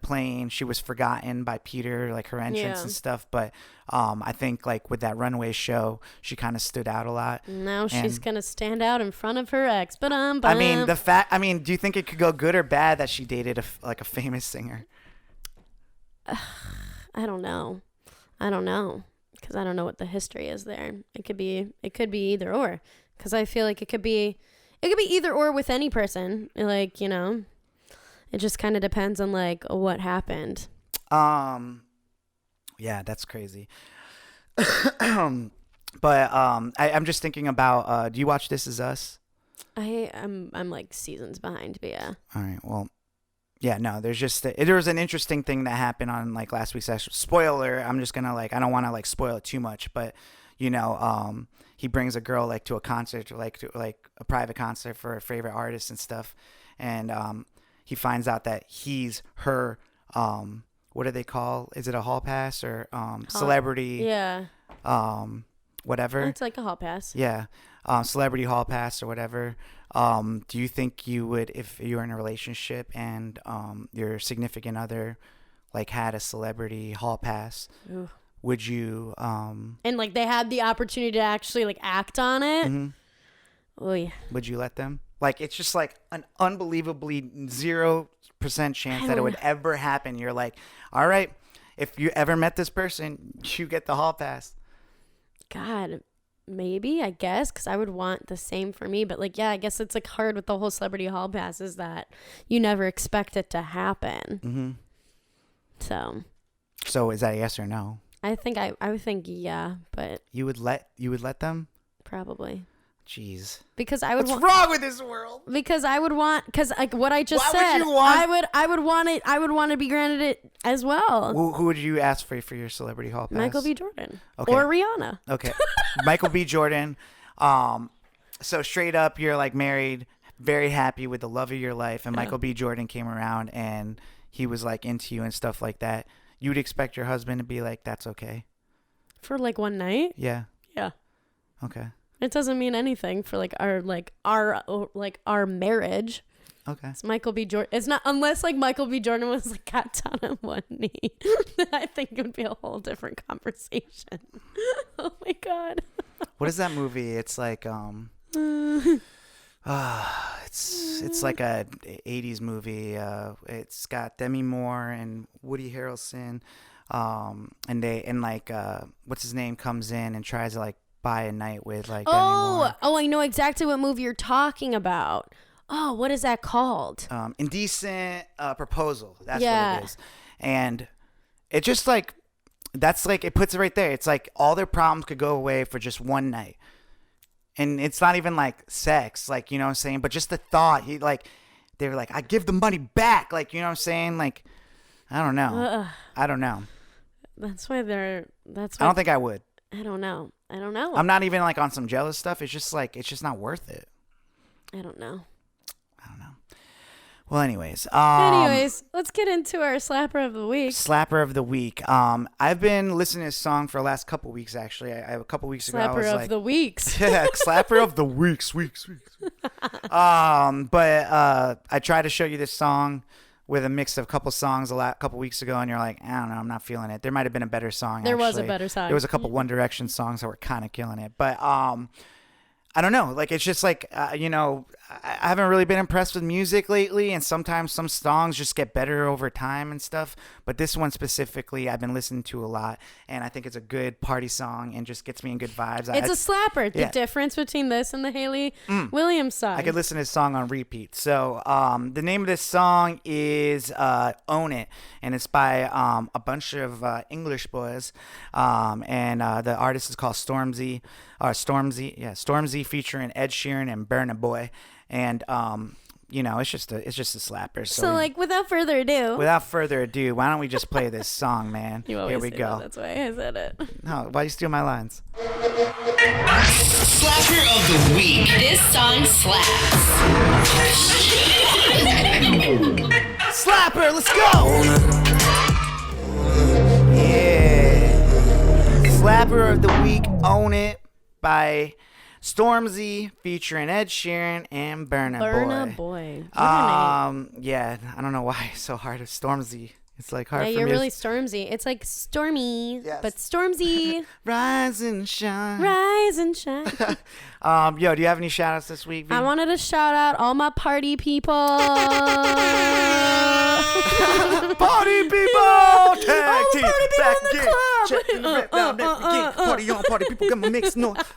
plain. She was forgotten by Peter, like her entrance and stuff. But I think like with that runway show, she kind of stood out a lot. Now she's gonna stand out in front of her ex. But I mean, do you think it could go good or bad that she dated a famous singer? I don't know, because I don't know what the history is there. It could be either or. Because I feel like it could be either or with any person. Like, you know, it just kind of depends on like what happened. Yeah, that's crazy. But I'm just thinking about. Do you watch This Is Us? I'm like seasons behind, but yeah. All right. Well, yeah. No, there was an interesting thing that happened on like last week's session. Spoiler. I'm just gonna like I don't want to like spoil it too much, but you know, he brings a girl like to a concert, like to like a private concert for a favorite artist and stuff, and he finds out that he's her what do they call? Is it a hall pass or celebrity? Yeah. Whatever. It's like a hall pass. Yeah. Celebrity hall pass or whatever. Do you think you would, if you were in a relationship and your significant other like had a celebrity hall pass? Ooh. Would you and like they had the opportunity to actually like act on it? Mm-hmm. Oh yeah. Would you let them? Like it's just like an unbelievably 0% chance that it would ever happen. You're like, all right, if you ever met this person, you get the hall pass. God, maybe, I guess, because I would want the same for me. But like, yeah, I guess it's like hard with the whole celebrity hall pass is that you never expect it to happen. Mm-hmm. So is that a yes or no? I think I would think yeah, but you would let them? Probably. Jeez. Because I would. What's wrong with this world? Because I would want. Because like what I just said. Why would you want? I would want it. I would want to be granted it as well. Who would you ask for your celebrity hall pass? Michael B. Jordan. Okay. Or Rihanna. Okay. Michael B. Jordan. So straight up, you're like married, very happy with the love of your life, and Michael B. Jordan came around and he was like into you and stuff like that. You would expect your husband to be like, "That's okay." For like one night? Yeah. Yeah. Okay. It doesn't mean anything for our marriage. Okay. It's Michael B. Jordan. It's not unless like Michael B. Jordan was like got down on one knee. I think it would be a whole different conversation. Oh my God. What is that movie? It's like it's like a 80s movie. It's got Demi Moore and Woody Harrelson. And what's his name comes in and tries to like buy a night with like Demi Moore. Oh, I know exactly what movie you're talking about. Oh, what is that called? Indecent Proposal. That's what it is. And it just like that's like it puts it right there. It's like all their problems could go away for just one night. And it's not even like sex, like, you know what I'm saying? But just the thought, they were like, I give the money back. Like, you know what I'm saying? Like, I don't know. I don't know. That's why I don't think I would. I don't know. I'm not even like on some jealous stuff. It's just like, it's just not worth it. I don't know. Well, anyways, let's get into our slapper of the week. Slapper of the week. I've been listening to this song for the last couple weeks. Actually, a couple weeks ago, I was Slapper of the weeks. Yeah, slapper of the weeks. But I tried to show you this song with a mix of a couple songs couple weeks ago, and you're like, I don't know, I'm not feeling it. There might have been a better song. There was a better song. There was a couple One Direction songs that were kind of killing it, but I don't know. Like, it's just like, I haven't really been impressed with music lately. And sometimes some songs just get better over time and stuff. But this one specifically, I've been listening to a lot. And I think it's a good party song and just gets me in good vibes. It's a slapper. The difference between this and the Hayley Williams song. I could listen to this song on repeat. So the name of this song is Own It. And it's by a bunch of English boys. And the artist is called Stormzy. Stormzy featuring Ed Sheeran and Burna Boy. And it's just a slapper. So like, without further ado, why don't we just play this song, man? Here we go. That's why I said it. No, why you steal my lines? Slapper of the week. This song slaps. Slapper, let's go! Yeah. Slapper of the week, Own It, by Stormzy, featuring Ed Sheeran and Burna Boy. Yeah, I don't know why it's so hard. It's Stormzy. It's like hard for me. Yeah, you're really Stormzy. It's like Stormy, but Stormzy. Rise and shine. Rise and shine. Yo, do you have any shout outs this week, V? I wanted to shout out all my party people. Party people! Tag team! Back again! Check the rip down, next again. Party on, party people, get my mix north.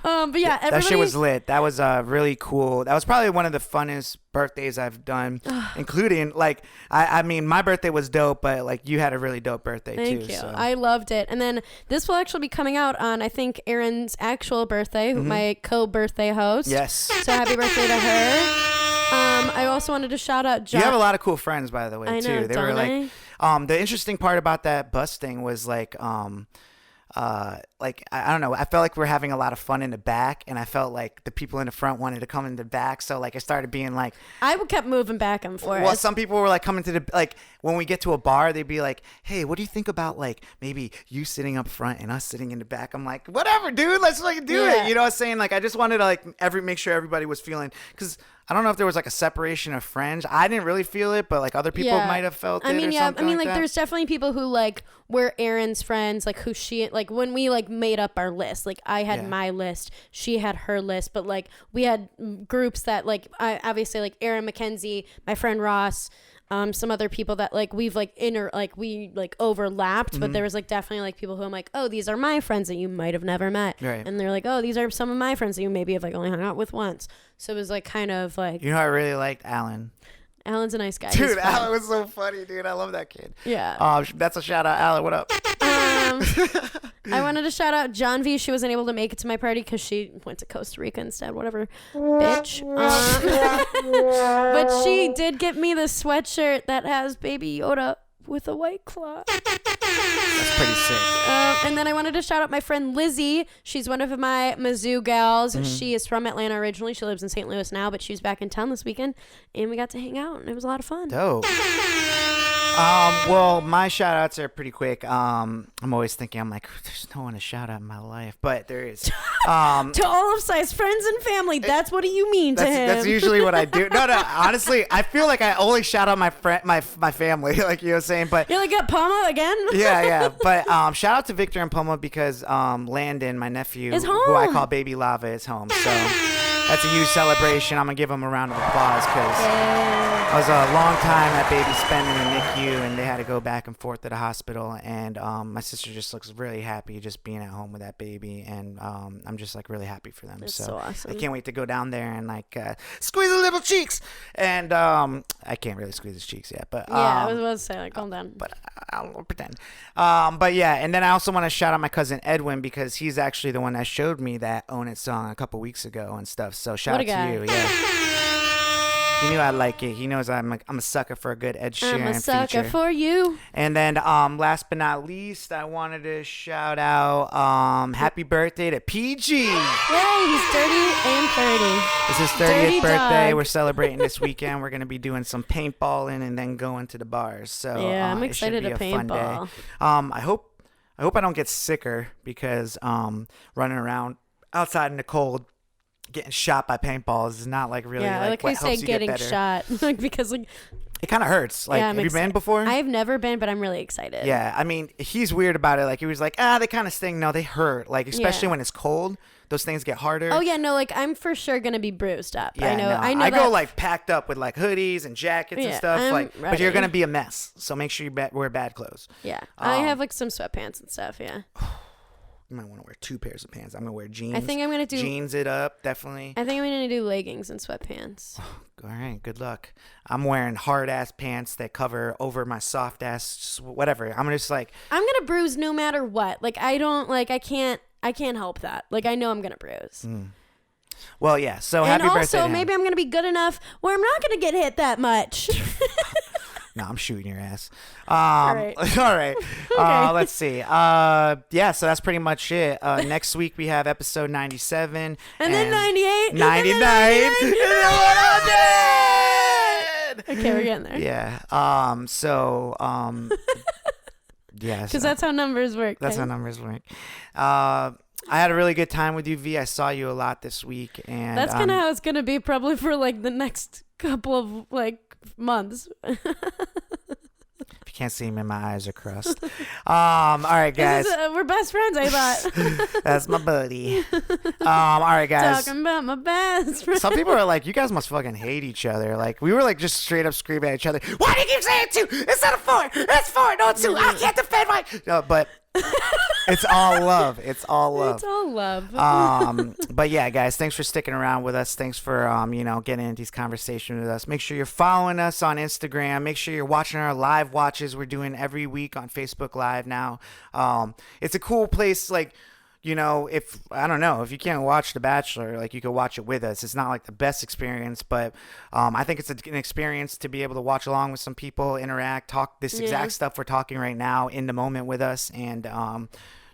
But yeah, everybody... That shit was lit. That was really cool. That was probably one of the funnest birthdays I've done, including, like, I mean, my birthday was dope, but, like, you had a really dope birthday, too. Thank you. So. I loved it. And then this will actually be coming out on, I think, Erin's actual birthday, my co-birthday host. Yes. So happy birthday to her. I also wanted to shout out John. You have a lot of cool friends, by the way, I too. know, They were like, the interesting part about that bus thing was like, I don't know. I felt like we were having a lot of fun in the back, and I felt like the people in the front wanted to come in the back. So like I started being like, I kept moving back and forth. Well, some people were like coming to the, like when we get to a bar, they'd be like, hey, what do you think about like maybe you sitting up front and us sitting in the back? I'm like, whatever, dude. Let's like do it. You know what I'm saying? Like I just wanted to like make sure everybody was feeling, because I don't know if there was like a separation of friends. I didn't really feel it, but like other people might have felt it. Like there's definitely people who like were Erin's friends, like who she, like when we like made up our list, like I had my list, she had her list, but like we had groups that like I obviously like Erin, Mackenzie, my friend Ross, some other people that like we've like we overlapped, but there was like definitely like people who I'm like, oh, these are my friends that you might have never met, right? And they're like, oh, these are some of my friends that you maybe have like only hung out with once. So it was like kind of like, you know, I really liked Alan. Alan's a nice guy, dude. Alan was so funny, dude. I love that kid. Yeah. That's a shout out, Alan. What up? I wanted to shout out John V. She wasn't able to make it to my party because she went to Costa Rica instead. Whatever, bitch. But she did get me the sweatshirt that has Baby Yoda with a white claw. That's pretty sick. And then I wanted to shout out my friend Lizzie. She's one of my Mizzou gals. She is from Atlanta originally. She lives in St. Louis now, but she was back in town this weekend, and we got to hang out, and it was a lot of fun. Dope. Well, my shout outs are pretty quick. I'm always thinking, I'm like, there's no one to shout out in my life, but there is. To all of Sai's friends and family, that's what you mean to him. That's usually what I do. No, honestly, I feel like I only shout out my family, like you were saying, but. You're like, Palma again? yeah. But shout out to Victor and Palma because Landon, my nephew, who I call Baby Lava, is home. So that's a huge celebration. I'm going to give him a round of applause because I was a long time that baby spent in the NICU, and they had to go back and forth to the hospital. And my sister just looks really happy just being at home with that baby, and I'm just like really happy for them. That's so awesome. I can't wait to go down there and like squeeze the little cheeks. And I can't really squeeze his cheeks yet, but I was about to say, like, calm down. But I'll pretend. But yeah, and then I also want to shout out my cousin Edwin because he's actually the one that showed me that Own It song a couple weeks ago and stuff. So shout out to you. Yeah. He knew I like it. He knows I'm a sucker for a good Ed Sheeran feature. I'm a sucker for you. And then last but not least, I wanted to shout out happy birthday to PG. Yay, he's 30 and 30. It's his 30th birthday. We're celebrating this weekend. We're going to be doing some paintballing and then going to the bars. So yeah, I'm excited to paintball. I hope I don't get sicker because running around outside in the cold getting shot by paintballs is not like really like I say, getting shot because like it kind of hurts. Like, have you been before? I've never been, but I'm really excited. Yeah, I mean, he's weird about it. Like he was like, they kind of sting. No, they hurt. Like especially when it's cold, those things get harder. Oh yeah, no, like I'm for sure gonna be bruised up. Yeah, I know. I go like packed up with like hoodies and jackets and stuff. But you're gonna be a mess. So make sure you wear bad clothes. Yeah, I have like some sweatpants and stuff. Yeah. You might want to wear 2 pairs of pants. I'm going to wear jeans. I think I'm going to do... Jeans it up, definitely. I think I'm going to do leggings and sweatpants. All right, good luck. I'm wearing hard-ass pants that cover over my soft-ass, whatever. I'm just like... I'm going to bruise no matter what. Like, I don't... Like, I can't help that. Like, I know I'm going to bruise. Well, yeah. So And happy birthday to also, him. maybe I'm going to be good enough where I'm not going to get hit that much. No, I'm shooting your ass. All right. All right. Okay. Let's see. Yeah, so that's pretty much it. Next week we have episode 97. And then 98. 99. And then 100! Okay, we're getting there. Yeah. Yeah. Because that's how numbers work. That's how guys. numbers work. I had a really good time with you, V. I saw you a lot this week. And That's kind of how it's going to be probably for like the next couple of like months. if you can't see me, my eyes are crossed. All right, guys. We're best friends, I thought. That's my buddy. All right, guys. Talking about my best friend. Some people are like, you guys must fucking hate each other. Like, we were like just straight up screaming at each other. Why do you keep saying 2? It's not a 4. It's 4. No, 2. I can't defend my. No, but it's all love. It's all love. It's all love. But yeah, guys, thanks for sticking around with us. Thanks for getting into these conversations with us. Make sure you're following us on Instagram. Make sure you're watching our live watches we're doing every week on Facebook Live now. It's a cool place, like, if I don't know, if you can't watch The Bachelor, like, you could watch it with us. It's not like the best experience, but I think it's an experience to be able to watch along with some people, interact, talk this exact stuff we're talking right now in the moment with us, and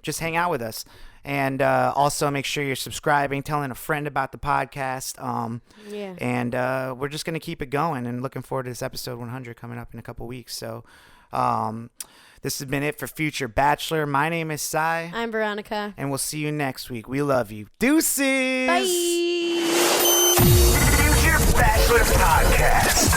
just hang out with us. And also make sure you're subscribing, telling a friend about the podcast. And we're just going to keep it going, and looking forward to this episode 100 coming up in a couple weeks. So this has been it for Future Bachelor. My name is Sai. I'm Veronica. And we'll see you next week. We love you. Deuces! Bye! Future Bachelor Podcast.